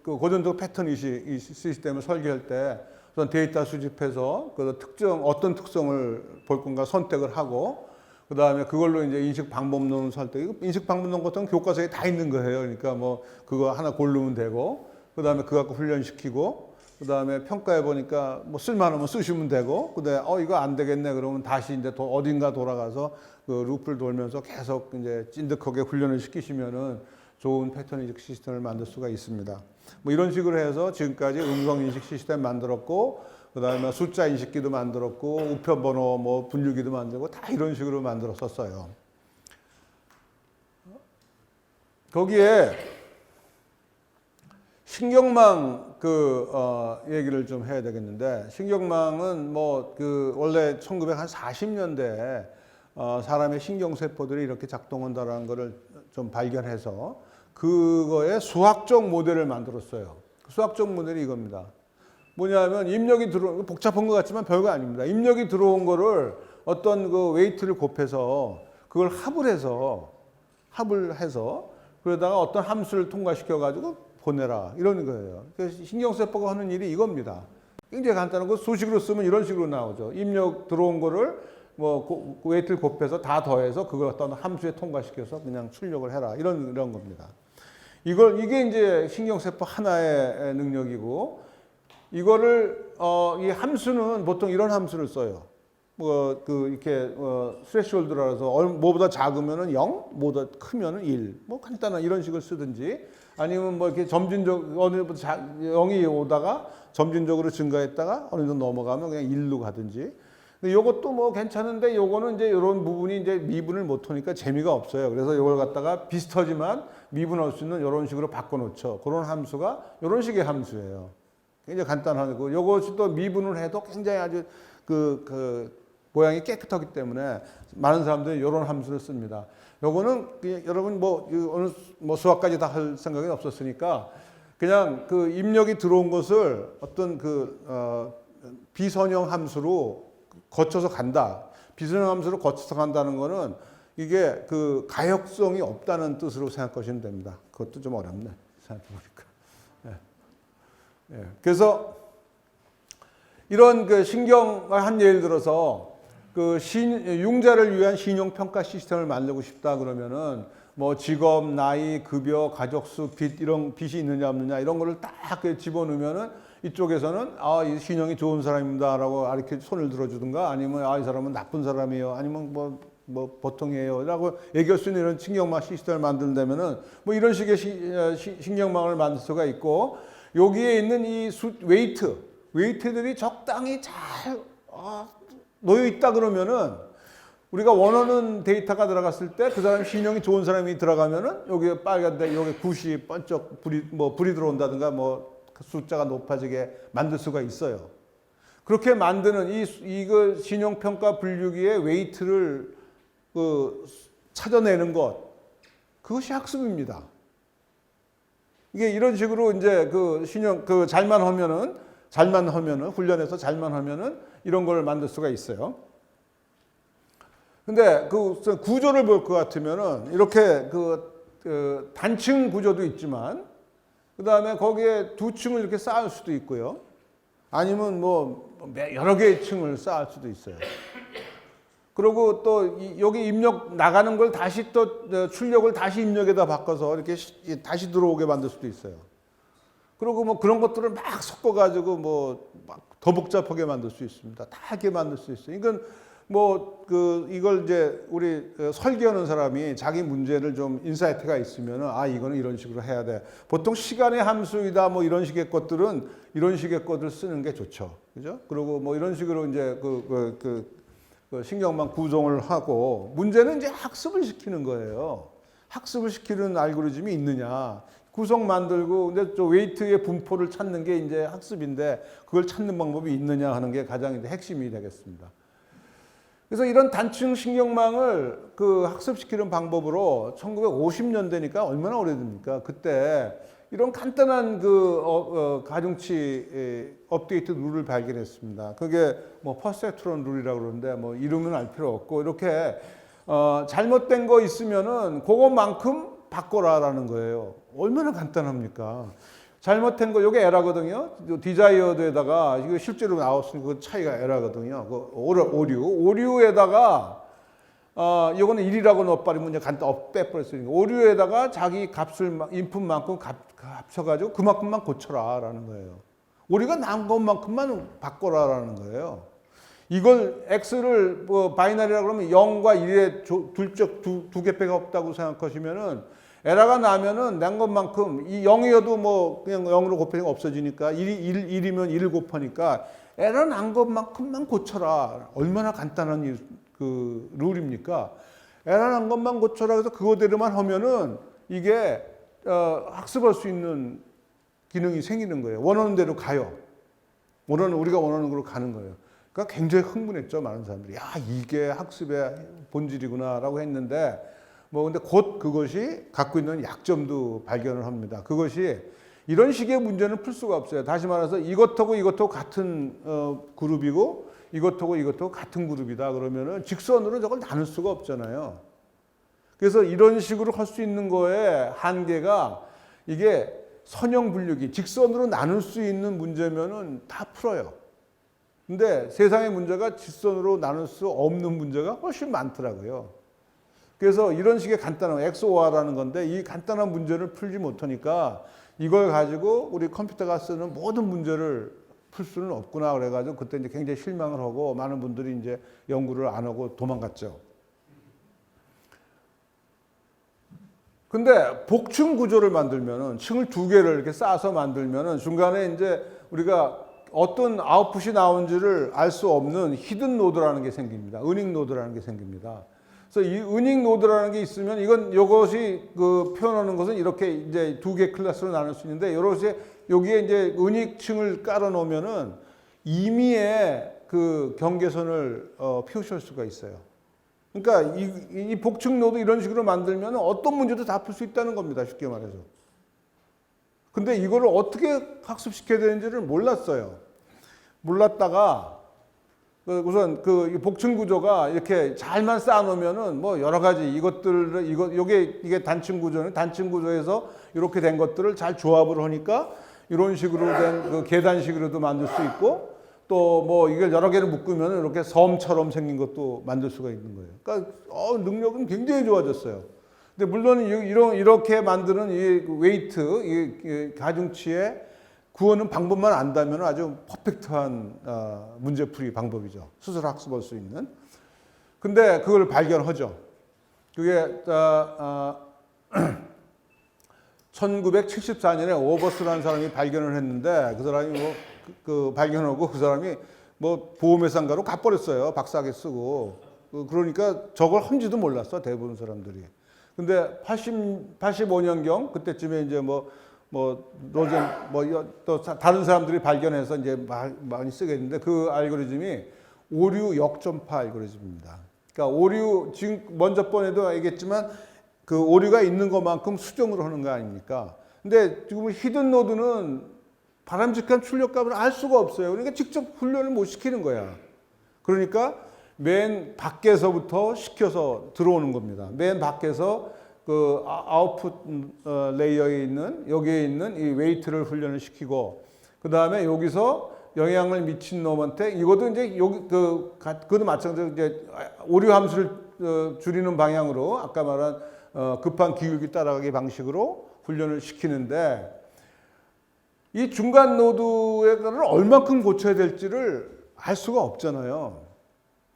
고전적 패턴 인식 시스템을 설계할 때 우선 데이터 수집해서 그 어떤 특성을 볼 건가 선택을 하고 그 다음에 그걸로 이제 인식 방법론을 설득. 인식 방법론 같은 교과서에 다 있는 거예요. 그러니까 뭐 그거 하나 고르면 되고 그 다음에 그거 갖고 훈련시키고 그 다음에 평가해 보니까 뭐 쓸만하면 쓰시면 되고, 그 다음에 이거 안 되겠네 그러면 다시 이제 어딘가 돌아가서 그 루프를 돌면서 계속 이제 찐득하게 훈련을 시키시면은 좋은 패턴 인식 시스템을 만들 수가 있습니다. 뭐 이런 식으로 해서 지금까지 음성 인식 시스템 만들었고, 그 다음에 숫자 인식기도 만들었고, 우편 번호 뭐 분류기도 만들고 다 이런 식으로 만들었었어요. 거기에 신경망 얘기를 좀 해야 되겠는데, 신경망은 원래 1940년대에 사람의 신경세포들이 이렇게 작동한다는 것을 좀 발견해서 그거의 수학적 모델을 만들었어요. 수학적 모델이 이겁니다. 뭐냐면 입력이 복잡한 것 같지만 별거 아닙니다. 입력이 들어온 거를 어떤 그 웨이트를 곱해서 그걸 합을 해서 그러다가 어떤 함수를 통과시켜 가지고 보내라 이런 거예요. 그래서 신경세포가 하는 일이 이겁니다. 굉장히 간단한 거 수식으로 쓰면 이런 식으로 나오죠. 입력 들어온 거를 웨이트를 곱해서 다 더해서 그걸 어떤 함수에 통과시켜서 그냥 출력을 해라 이런 겁니다. 이게 이제 신경세포 하나의 능력이고, 이거를 이 함수는 보통 이런 함수를 써요. 이렇게 스레시홀드라서 뭐보다 작으면은 0, 뭐보다 크면은 1, 뭐 간단한 이런 식을 쓰든지 아니면 뭐 이렇게 점진적 어느 0이 오다가 점진적으로 증가했다가 어느 정도 넘어가면 그냥 1로 가든지. 근데 요것도 뭐 괜찮은데 요거는 이제 이런 부분이 이제 미분을 못 하니까 재미가 없어요. 그래서 요걸 갖다가 비슷하지만 미분할 수 있는 이런 식으로 바꿔놓죠. 그런 함수가 이런 식의 함수예요. 굉장히 간단하고 요것이 또 미분을 해도 굉장히 아주 모양이 깨끗하기 때문에 많은 사람들이 이런 함수를 씁니다. 요거는 여러분 오늘 수학까지 다 할 생각이 없었으니까 그냥 그 입력이 들어온 것을 어떤 비선형 함수로 거쳐서 간다. 비선형 함수로 거쳐서 간다는 거는 이게 가역성이 없다는 뜻으로 생각하시면 됩니다. 그것도 좀 어렵네. 생각해보니까. 예. 그래서 이런 한 예를 들어서 융자를 위한 신용 평가 시스템을 만들고 싶다 그러면은 뭐 직업, 나이, 급여, 가족수, 빚 이런 빚이 있느냐 없느냐 이런 거를 딱 집어넣으면은 이쪽에서는 이 신용이 좋은 사람입니다라고 이렇게 손을 들어주든가 아니면 이 사람은 나쁜 사람이에요 아니면 뭐 보통이에요라고 얘기할 수 있는 이런 신경망 시스템을 만든다면은 뭐 이런 식의 신경망을 만들 수가 있고 여기에 있는 이 웨이트들이 적당히 잘 놓여 있다 그러면은 우리가 원하는 데이터가 들어갔을 때 그 사람 신용이 좋은 사람이 들어가면은 여기에 빨간데 여기 굿이 번쩍 불이 들어온다든가 뭐 숫자가 높아지게 만들 수가 있어요. 그렇게 만드는 이거 신용평가 분류기의 웨이트를 찾아내는 것 그것이 학습입니다. 이게 이런 식으로 이제 잘만 하면은 훈련해서 잘만 하면은 이런 걸 만들 수가 있어요. 근데 구조를 볼 것 같으면은 이렇게 단층 구조도 있지만 그 다음에 거기에 두 층을 이렇게 쌓을 수도 있고요. 아니면 뭐 여러 개의 층을 쌓을 수도 있어요. 그리고 또 여기 입력 나가는 걸 다시 또 출력을 다시 입력에다 바꿔서 이렇게 다시 들어오게 만들 수도 있어요. 그리고 뭐 그런 것들을 막 섞어가지고 뭐 막 더 복잡하게 만들 수 있습니다. 다 이렇게 만들 수 있어요. 이건 이걸 이제 우리 설계하는 사람이 자기 문제를 좀 인사이트가 있으면은 이거는 이런 식으로 해야 돼. 보통 시간의 함수이다 뭐 이런 식의 것들은 이런 식의 것들 쓰는 게 좋죠. 그죠? 그리고 뭐 이런 식으로 이제 신경망 구성을 하고 문제는 이제 학습을 시키는 거예요. 학습을 시키는 알고리즘이 있느냐. 구성 만들고 근데 웨이트의 분포를 찾는 게 이제 학습인데 그걸 찾는 방법이 있느냐 하는 게 가장 이제 핵심이 되겠습니다. 그래서 이런 단층 신경망을 학습시키는 방법으로 1950년대니까 얼마나 오래됩니까? 그때 이런 간단한 가중치 업데이트 룰을 발견했습니다. 그게 뭐 퍼셉트론 룰이라고 그러는데 뭐 이름은 알 필요 없고 이렇게 잘못된 거 있으면은 그것만큼 바꿔라라는 거예요. 얼마나 간단합니까? 잘못된 거, 이게 에러거든요. 디자이어드에다가, 이거 실제로 나왔으니까 그 차이가 에러거든요. 오류에다가, 이거는 1이라고 넣어버리면 이제 빼버렸으니까. 오류에다가 자기 값을, 인풋만큼 합쳐가지고 그만큼만 고쳐라라는 거예요. 오류가 난 것만큼만 바꿔라라는 거예요. 이걸 X를 바이너리라고 그러면 0과 1의 두 개밖에 없다고 생각하시면은 에러가 나면은 난 것만큼 이 0이어도 뭐 그냥 0으로 곱하니까 없어지니까 1이면 1을 곱하니까 에러 난 것만큼만 고쳐라. 얼마나 간단한 룰입니까? 에러 난 것만 고쳐라 해서 그거대로만 하면은 이게 학습할 수 있는 기능이 생기는 거예요. 원하는 대로 가요. 우리가 원하는 대로 가는 거예요. 그러니까 굉장히 흥분했죠. 많은 사람들이. 야, 이게 학습의 본질이구나라고 했는데 근데 곧 그것이 갖고 있는 약점도 발견을 합니다. 그것이 이런 식의 문제는 풀 수가 없어요. 다시 말해서 이것하고 같은 그룹이고 이것하고 같은 그룹이다 그러면은 직선으로 저걸 나눌 수가 없잖아요. 그래서 이런 식으로 할 수 있는 거에 한계가 이게 선형 분류기, 직선으로 나눌 수 있는 문제면은 다 풀어요. 근데 세상의 문제가 직선으로 나눌 수 없는 문제가 훨씬 많더라고요. 그래서 이런 식의 간단한 XOR라는 건데 이 간단한 문제를 풀지 못하니까 이걸 가지고 우리 컴퓨터가 쓰는 모든 문제를 풀 수는 없구나 그래가지고 그때 이제 굉장히 실망을 하고 많은 분들이 이제 연구를 안 하고 도망갔죠. 근데 복층 구조를 만들면은 층을 두 개를 이렇게 쌓아서 만들면은 중간에 이제 우리가 어떤 아웃풋이 나온지를 알 수 없는 히든 노드라는 게 생깁니다. 은닉 노드라는 게 생깁니다. 그래서 이 은닉 노드라는 게 있으면 이것이 그 표현하는 것은 이렇게 이제 두 개 클래스로 나눌 수 있는데 이렇게 여기에 이제 은닉층을 깔아 놓으면은 임의의 그 경계선을 표시할 수가 있어요. 그러니까 이 복층 노드 이런 식으로 만들면 어떤 문제도 다 풀 수 있다는 겁니다. 쉽게 말해서. 근데 이거를 어떻게 학습시켜야 되는지를 몰랐어요. 몰랐다가 우선 그 복층 구조가 이렇게 잘만 쌓아놓으면은 뭐 여러 가지 이것들을 이게 단층 구조는 단층 구조에서 이렇게 된 것들을 잘 조합을 하니까 이런 식으로 된 그 계단식으로도 만들 수 있고 또 뭐 이걸 여러 개를 묶으면 이렇게 섬처럼 생긴 것도 만들 수가 있는 거예요. 그러니까 능력은 굉장히 좋아졌어요. 근데 물론 이렇게 만드는 이 웨이트, 이 가중치의 구하는 방법만 안다면 아주 퍼펙트한 문제풀이 방법이죠. 스스로 학습할 수 있는. 근데 그걸 발견하죠. 그게 1974년에 오버스라는 사람이 발견을 했는데 그 사람이 그 발견하고 그 사람이 뭐 보험회사인가로 가버렸어요. 박사학위 쓰고. 그러니까 저걸 한지도 몰랐어. 대부분 사람들이. 근데 85년경 그때쯤에 이제 또 다른 사람들이 발견해서 이제 많이 쓰게 됐는데 그 알고리즘이 오류 역전파 알고리즘입니다. 그러니까 오류 지금 먼저 번에도 얘기했지만 그 오류가 있는 것만큼 수정을 하는 거 아닙니까? 근데 지금 히든 노드는 바람직한 출력값을 알 수가 없어요. 그러니까 직접 훈련을 못 시키는 거야. 그러니까 맨 밖에서부터 시켜서 들어오는 겁니다. 맨 밖에서 그 아웃풋 레이어에 있는 여기에 있는 이 웨이트를 훈련을 시키고 그 다음에 여기서 영향을 미친 놈한테 이것도 이제 여기 그것도 마찬가지로 이제 오류 함수를 줄이는 방향으로 아까 말한 급한 기울기 따라가기 방식으로 훈련을 시키는데 이 중간 노드를 얼마큼 고쳐야 될지를 알 수가 없잖아요.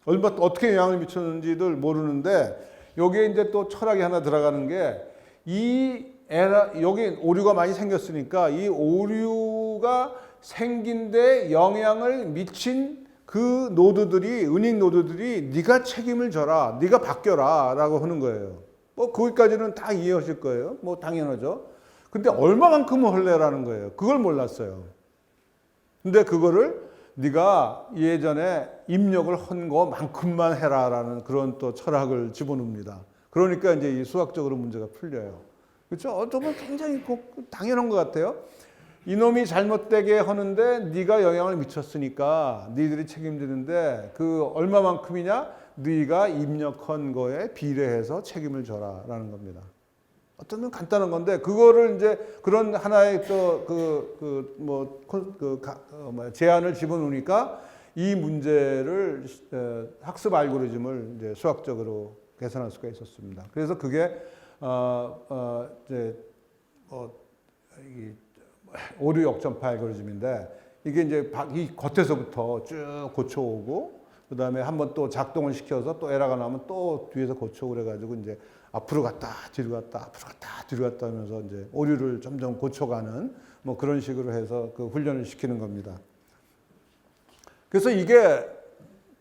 어떻게 영향을 미쳤는지를 모르는데 여기에 이제 또 철학이 하나 들어가는 게 여기 오류가 많이 생겼으니까 이 오류가 생긴 데 영향을 미친 그 노드들이 은닉 노드들이 네가 책임을 져라, 네가 바뀌어라라고 하는 거예요. 뭐 거기까지는 다 이해하실 거예요. 뭐 당연하죠. 근데 얼마만큼 할래라는 거예요. 그걸 몰랐어요. 근데 그거를 네가 예전에 입력을 한 것만큼만 해라라는 그런 또 철학을 집어넣습니다. 그러니까 이제 이 수학적으로 문제가 풀려요. 그렇죠? 정말 굉장히 당연한 것 같아요. 이놈이 잘못되게 하는데 네가 영향을 미쳤으니까 너희들이 책임지는데 그 얼마만큼이냐? 네가 입력한 거에 비례해서 책임을 져라라는 겁니다. 어쩌면 간단한 건데 그거를 이제 그런 하나의 제안을 집어넣으니까 이 문제를 학습 알고리즘을 이제 수학적으로 계산할 수가 있었습니다. 그래서 그게 오류 역전파 알고리즘인데 이게 이제 이 겉에서부터 쭉 고쳐오고 그 다음에 한번 또 작동을 시켜서 또 에러가 나면 또 뒤에서 고쳐오고 그래가지고 이제 앞으로 갔다 뒤로 갔다 앞으로 갔다 뒤로 갔다 하면서 이제 오류를 점점 고쳐가는 뭐 그런 식으로 해서 그 훈련을 시키는 겁니다. 그래서 이게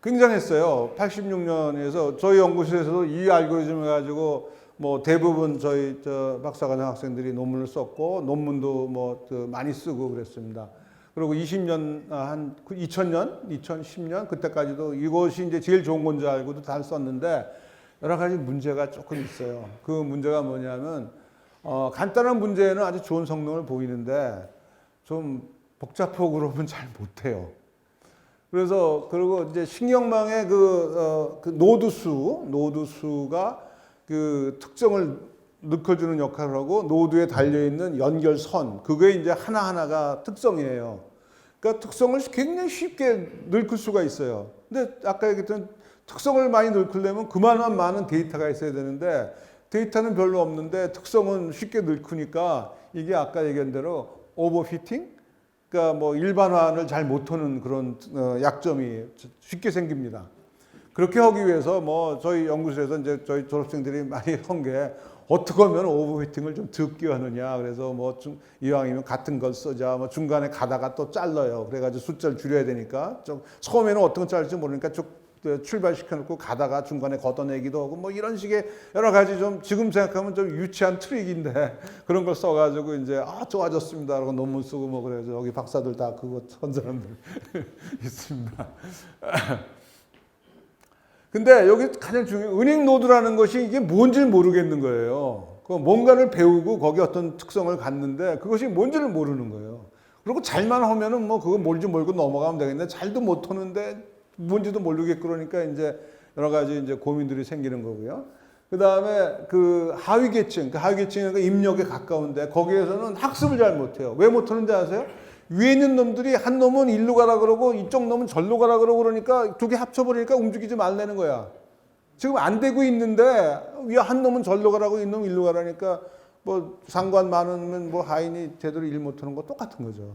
굉장했어요. 86년에서 저희 연구실에서도 이 알고리즘을 가지고 뭐 대부분 저희 박사과정 학생들이 논문을 썼고 논문도 뭐 많이 쓰고 그랬습니다. 그리고 20년 한 2000년, 2010년 그때까지도 이것이 이제 제일 좋은 건 줄 알고도 다 썼는데 여러 가지 문제가 조금 있어요. 그 문제가 뭐냐면 간단한 문제는 아주 좋은 성능을 보이는데 좀 복잡하고 그러면 잘 못해요. 그리고 이제 신경망의 그 노드수가 그 특성을 느껴주는 역할을 하고 노드에 달려있는 연결선 그게 이제 하나하나가 특성이에요. 그러니까 특성을 굉장히 쉽게 늙힐 수가 있어요. 근데 아까 얘기했던 특성을 많이 늙히려면 그만한 많은 데이터가 있어야 되는데 데이터는 별로 없는데 특성은 쉽게 늙으니까 이게 아까 얘기한 대로 오버피팅 그러니까 뭐 일반화를 잘 못하는 그런 약점이 쉽게 생깁니다. 그렇게 하기 위해서 뭐 저희 연구소에서 이제 저희 졸업생들이 많이 한 게 어떻게 하면 오버히팅을 좀 적게 하느냐. 그래서 뭐 이왕이면 같은 걸 쓰자. 뭐 중간에 가다가 또 잘라요. 그래가지고 숫자를 줄여야 되니까 좀 처음에는 어떤 걸 자를지 모르니까 쭉 출발시켜놓고 가다가 중간에 걷어내기도 하고 뭐 이런 식의 여러 가지 좀 지금 생각하면 좀 유치한 트릭인데 그런 걸 써가지고 이제 좋아졌습니다. 라고 논문 쓰고 뭐 그래서 여기 박사들 다 그거 한 사람들 있습니다. 근데 여기 가장 중요한 은행 노드라는 것이 이게 뭔지 모르겠는 거예요. 그 뭔가를 배우고 거기에 어떤 특성을 갖는데 그것이 뭔지를 모르는 거예요. 그리고 잘만 하면은 뭐 그거 뭘지 모르고 넘어가면 되겠는데 잘도 못 하는데 뭔지도 모르겠고 그러니까 이제 여러 가지 이제 고민들이 생기는 거고요. 그 다음에 그 하위 계층, 그 하위 계층은 그 입력에 가까운데 거기에서는 학습을 잘 못해요. 왜 못하는지 아세요? 위에 있는 놈들이 한 놈은 일로 가라 그러고 이쪽 놈은 절로 가라 그러고 그러니까 두 개 합쳐버리니까 움직이지 말라는 거야. 지금 안 되고 있는데 위에 한 놈은 절로 가라고 이 놈은 일로 가라니까 뭐 상관 많으면 뭐 하인이 제대로 일 못하는 거 똑같은 거죠.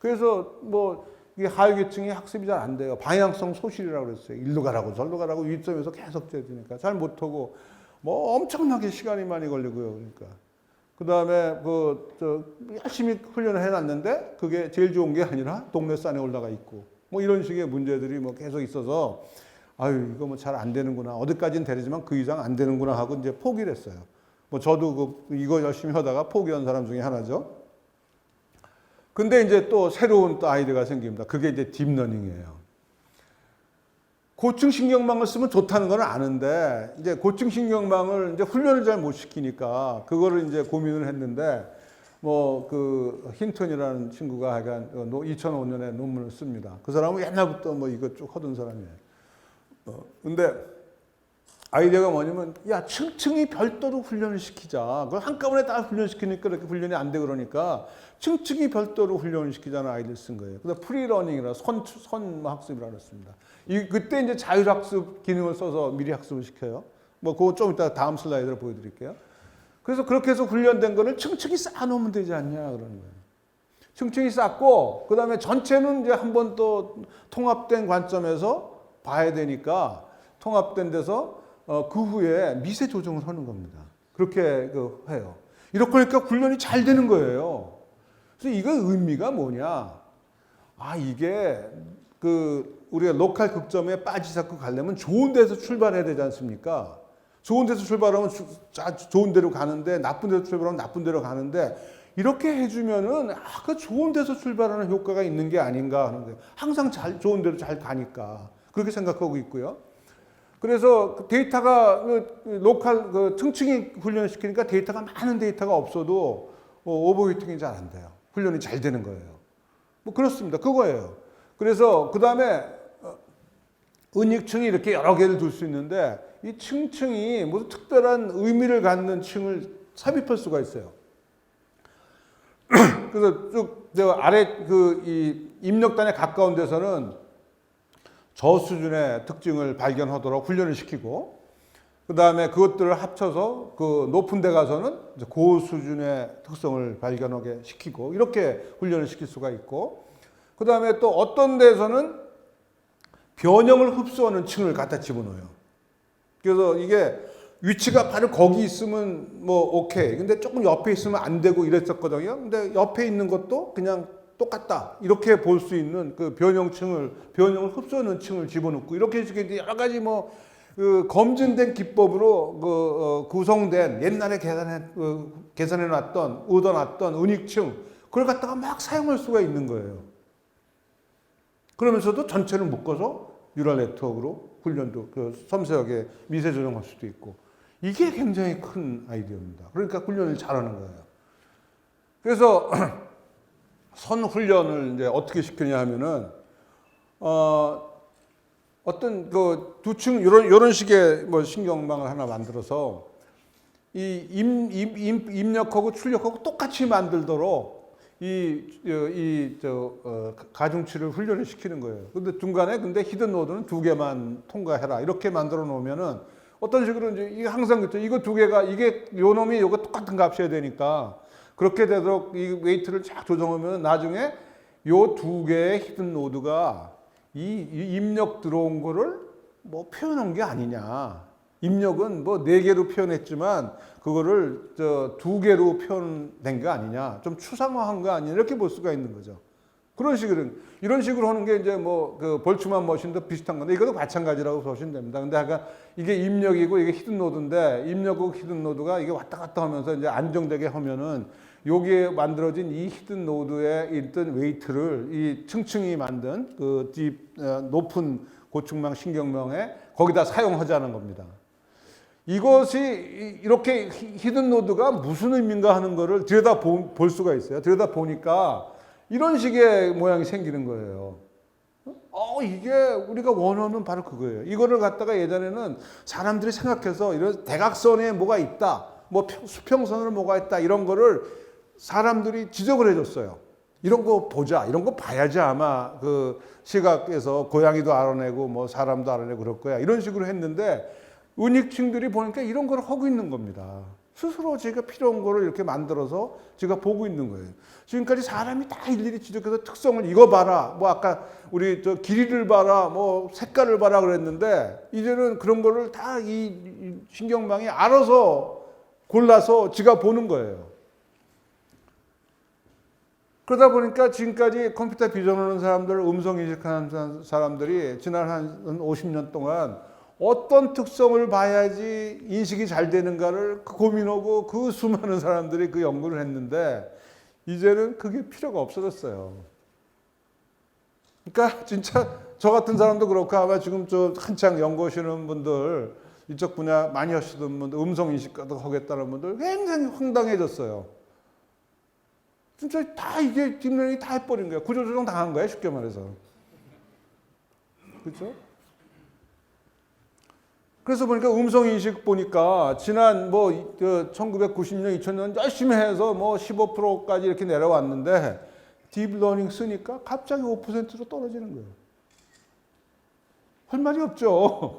그래서 뭐 이 하위 계층이 학습이 잘 안 돼요. 방향성 소실이라고 그랬어요. 일로 가라고 절로 가라고 윗점에서 계속 재주니까 잘 못하고 뭐 엄청나게 시간이 많이 걸리고요. 그러니까. 그 다음에 열심히 훈련을 해놨는데 그게 제일 좋은 게 아니라 동네 산에 올라가 있고 뭐 이런 식의 문제들이 뭐 계속 있어서 아유 이거 뭐 잘 안 되는구나 어디까지는 되지만 그 이상 안 되는구나 하고 이제 포기를 했어요. 뭐 저도 이거 열심히 하다가 포기한 사람 중에 하나죠. 근데 이제 또 새로운 또 아이디어가 생깁니다. 그게 이제 딥러닝이에요. 고층 신경망을 쓰면 좋다는 건 아는데 이제 고층 신경망을 이제 훈련을 잘 못 시키니까 그거를 이제 고민을 했는데 뭐 그 힌턴이라는 친구가 하여간 2005년에 논문을 씁니다. 그 사람은 옛날부터 뭐 이거 쭉 하던 사람이에요. 근데 아이디어가 뭐냐면 야 층층이 별도로 훈련을 시키자. 그걸 한꺼번에 다 훈련시키니까 그렇게 훈련이 안 돼 그러니까 층층이 별도로 훈련을 시키자는 아이디어를 쓴 거예요. 그래서 프리러닝이라 선 학습이라고 했습니다. 그때 이제 자율학습 기능을 써서 미리 학습을 시켜요. 뭐 그거 좀 이따 다음 슬라이드로 보여드릴게요. 그래서 그렇게 해서 훈련된 거를 층층이 쌓아놓으면 되지 않냐 그러는 거예요. 층층이 쌓고 그 다음에 전체는 이제 한번 또 통합된 관점에서 봐야 되니까 통합된 데서 그 후에 미세 조정을 하는 겁니다. 그렇게 해요. 이렇게 하니까 훈련이 잘 되는 거예요. 그래서 이거 의미가 뭐냐? 이게 우리가 로컬 극점에 빠지지 않고 가려면 좋은 데서 출발해야 되지 않습니까? 좋은 데서 출발하면 좋은 데로 가는데 나쁜 데서 출발하면 나쁜 데로 가는데 이렇게 해주면은 그 좋은 데서 출발하는 효과가 있는 게 아닌가 하는 거예요. 항상 좋은 데로 잘 가니까 그렇게 생각하고 있고요. 그래서 데이터가 로컬 층층이 훈련을 시키니까 데이터가 많은 데이터가 없어도 오버히팅이 잘 안 돼요. 훈련이 잘 되는 거예요. 뭐 그렇습니다. 그거예요. 그래서 그 다음에 은익층이 이렇게 여러 개를 둘 수 있는데 이 층층이 무슨 특별한 의미를 갖는 층을 삽입할 수가 있어요. 그래서 쭉 아래 이 입력단에 가까운 데서는 저 수준의 특징을 발견하도록 훈련을 시키고 그 다음에 그것들을 합쳐서 그 높은 데 가서는 고 수준의 특성을 발견하게 시키고 이렇게 훈련을 시킬 수가 있고 그 다음에 또 어떤 데서는 변형을 흡수하는 층을 갖다 집어넣어요. 그래서 이게 위치가 바로 거기 있으면 뭐 오케이. 근데 조금 옆에 있으면 안 되고 이랬었거든요. 근데 옆에 있는 것도 그냥 똑같다. 이렇게 볼 수 있는 그 변형을 흡수하는 층을 집어넣고 이렇게 여러 가지 뭐 검증된 기법으로 구성된 옛날에 계산해 놨던 얻어놨던 은익층 그걸 갖다가 막 사용할 수가 있는 거예요. 그러면서도 전체를 묶어서 뉴럴 네트워크로 훈련도 섬세하게 미세 조정할 수도 있고 이게 굉장히 큰 아이디어입니다. 그러니까 훈련을 잘하는 거예요. 그래서 선 훈련을 이제 어떻게 시키냐 하면은 어떤 두 층 이런 식의 뭐 신경망을 하나 만들어서 이 입력하고 출력하고 똑같이 만들도록 가중치를 훈련을 시키는 거예요. 근데 중간에 히든 노드는 2개만 통과해라 이렇게 만들어 놓으면은 어떤 식으로 이제 이게 항상 그렇죠. 이거 2개가 이게 요 놈이 요거 똑같은 값이어야 되니까 그렇게 되도록 이 웨이트를 쫙 조정하면 나중에 요 두 개의 히든 노드가 이 입력 들어온 거를 뭐 표현한 게 아니냐. 입력은 뭐 4개로 표현했지만 그거를 두 개로 표현된 게 아니냐. 좀 추상화한 거 아니냐. 이렇게 볼 수가 있는 거죠. 그런 식으로, 이런 식으로 하는 게 이제 뭐 그 볼츠만 머신도 비슷한 건데 이것도 마찬가지라고 보시면 됩니다. 근데 아까 이게 입력이고 이게 히든 노드인데 입력하고 히든 노드가 이게 왔다 갔다 하면서 이제 안정되게 하면은 여기에 만들어진 이 히든 노드의 일단 웨이트를 이 층층이 만든 그 높은 고층망 신경망에 거기다 사용하자는 겁니다. 이것이 이렇게 히든 노드가 무슨 의미인가 하는 거를 들여다 볼 수가 있어요. 들여다 보니까 이런 식의 모양이 생기는 거예요. 이게 우리가 원하는 바로 그거예요. 이거를 갖다가 예전에는 사람들이 생각해서 이런 대각선에 뭐가 있다, 뭐 수평선으로 뭐가 있다, 이런 거를 사람들이 지적을 해줬어요. 이런 거 보자, 이런 거 봐야지 아마 그 시각에서 고양이도 알아내고 뭐 사람도 알아내고 그럴 거야. 이런 식으로 했는데 은익층들이 보니까 이런 걸 하고 있는 겁니다. 스스로 제가 필요한 거를 이렇게 만들어서 제가 보고 있는 거예요. 지금까지 사람이 다 일일이 지적해서 특성을 이거 봐라, 뭐 아까 우리 저 길이를 봐라, 뭐 색깔을 봐라 그랬는데 이제는 그런 거를 다 이 신경망이 알아서 골라서 지가 보는 거예요. 그러다 보니까 지금까지 컴퓨터 비전하는 사람들, 음성 인식하는 사람들이 지난 한 50년 동안 어떤 특성을 봐야지 인식이 잘 되는가를 고민하고 그 수많은 사람들이 그 연구를 했는데 이제는 그게 필요가 없어졌어요. 그러니까 진짜 저 같은 사람도 그렇고 아마 지금 저 한창 연구하시는 분들, 이쪽 분야 많이 하시던 분들, 음성 인식도 하겠다는 분들 굉장히 황당해졌어요. 진짜 다 이게 딥러닝이 다 해버린 거야. 구조조정 당한 거야, 쉽게 말해서. 그렇죠? 그래서 보니까 음성인식 보니까 지난 뭐 1990년, 2000년 열심히 해서 뭐 15%까지 이렇게 내려왔는데 딥러닝 쓰니까 갑자기 5%로 떨어지는 거예요. 할 말이 없죠.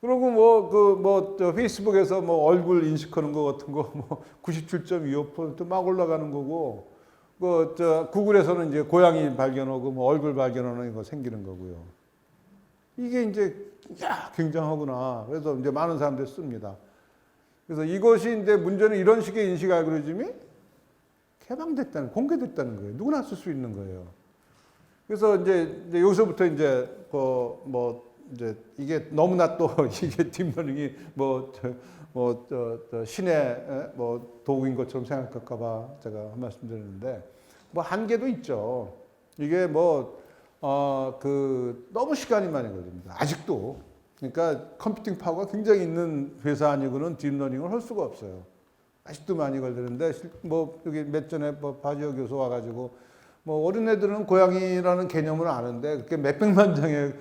그리고 페이스북에서 뭐 얼굴 인식하는 거 같은 거 뭐 97.25%막 올라가는 거고, 구글에서는 이제 고양이 발견하고 뭐 얼굴 발견하는 거 생기는 거고요. 이게 이제 굉장하구나. 그래서 이제 많은 사람들이 씁니다. 그래서 이것이 이제 문제는 이런 식의 인식 알고리즘이 개방됐다는, 공개됐다는 거예요. 누구나 쓸 수 있는 거예요. 그래서 이제 여기서부터 이제 이제 이게 너무나 또 이게 딥러닝이 신의 도구인 것처럼 생각할까봐 제가 한 말씀 드렸는데 뭐 한계도 있죠. 이게 너무 시간이 많이 걸립니다. 아직도. 그러니까 컴퓨팅 파워가 굉장히 있는 회사 아니고는 딥러닝을 할 수가 없어요. 아직도 많이 걸리는데 여기 몇 전에 바지오 교수 와가지고 어린애들은 고양이라는 개념을 아는데 그렇게 몇백만 장의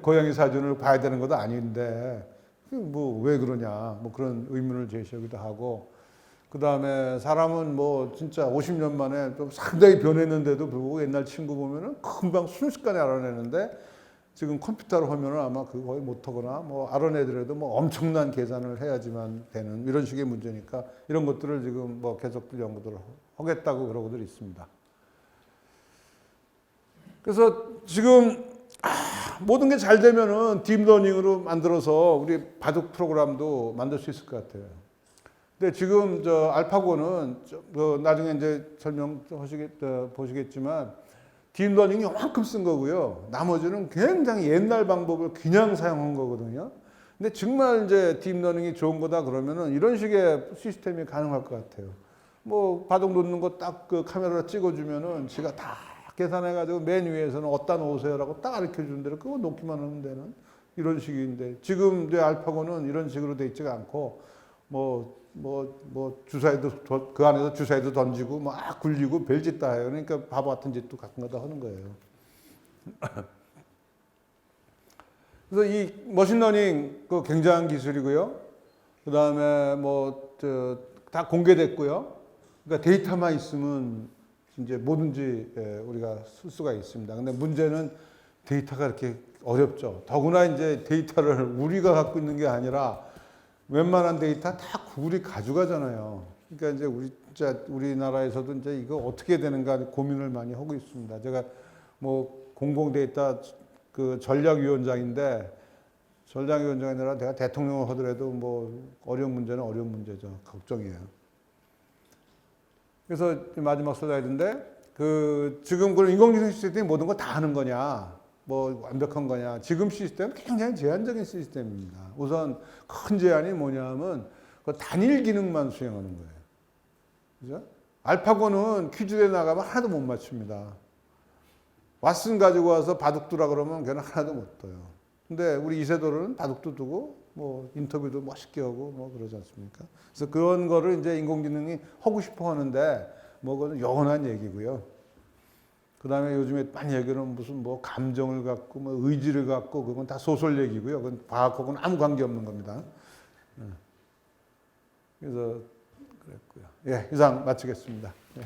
고양이 사진을 봐야 되는 것도 아닌데 왜 그러냐 그런 의문을 제시하기도 하고, 그 다음에 사람은 진짜 50년 만에 좀 상당히 변했는데도 불구하고 옛날 친구 보면은 금방 순식간에 알아내는데 지금 컴퓨터로 하면은 아마 그거 거의 못하거나 알아내더라도 엄청난 계산을 해야지만 되는 이런 식의 문제니까 이런 것들을 지금 계속 연구들을 하겠다고 그러고들 있습니다. 그래서 지금 모든 게 잘 되면은 딥러닝으로 만들어서 우리 바둑 프로그램도 만들 수 있을 것 같아요. 근데 지금 알파고는 나중에 이제 보시겠지만 딥러닝이 요만큼 쓴 거고요. 나머지는 굉장히 옛날 방법을 그냥 사용한 거거든요. 근데 정말 이제 딥러닝이 좋은 거다 그러면은 이런 식의 시스템이 가능할 것 같아요. 바둑 놓는 거 딱 그 카메라로 찍어주면은 지가 다 계산해가지고 맨 위에서는 어디다 놓으세요라고 딱 가르쳐 주는 대로 그거 놓기만 하면 되는 이런 식인데 지금 이제 알파고는 이런 식으로 돼 있지가 않고 주사위도 그 안에서 주사위도 던지고 막 굴리고 별짓 다 해요. 그러니까 바보 같은 짓도 가끔 가다 하는 거예요. 그래서 이 머신러닝 그 굉장한 기술이고요. 그 다음에 다 공개됐고요. 그러니까 데이터만 있으면 이제 뭐든지 우리가 쓸 수가 있습니다. 근데 문제는 데이터가 이렇게 어렵죠. 더구나 이제 데이터를 우리가 갖고 있는 게 아니라 웬만한 데이터 다 구글이 가져가잖아요. 그러니까 이제 우리 실제 우리나라에서도 이제 이거 어떻게 되는가 고민을 많이 하고 있습니다. 제가 뭐 공공데이터 그 전략위원장인데 전략위원장이 아니라 내가 대통령을 하더라도 뭐 어려운 문제는 어려운 문제죠. 걱정이에요. 그래서 마지막 슬라이드인데 그 지금 그 인공지능 시스템이 모든 걸 다 하는 거냐, 뭐 완벽한 거냐? 지금 시스템은 굉장히 제한적인 시스템입니다. 우선 큰 제한이 뭐냐면 그 단일 기능만 수행하는 거예요. 그죠? 알파고는 퀴즈에 나가면 하나도 못 맞춥니다. 왓슨 가지고 와서 바둑 두라 그러면 걔는 하나도 못 떠요. 근데 우리 이세돌은 바둑도 두고 뭐 인터뷰도 멋있게 하고 뭐 그러지 않습니까? 그래서 그런 거를 이제 인공지능이 하고 싶어 하는데 뭐 그건 영원한 얘기고요. 그 다음에 요즘에 많이 얘기하는 무슨 뭐 감정을 갖고 뭐 의지를 갖고 그건 다 소설 얘기고요. 그건 과학하고는 아무 관계 없는 겁니다. 그래서 그랬고요. 예, 이상 마치겠습니다. 예.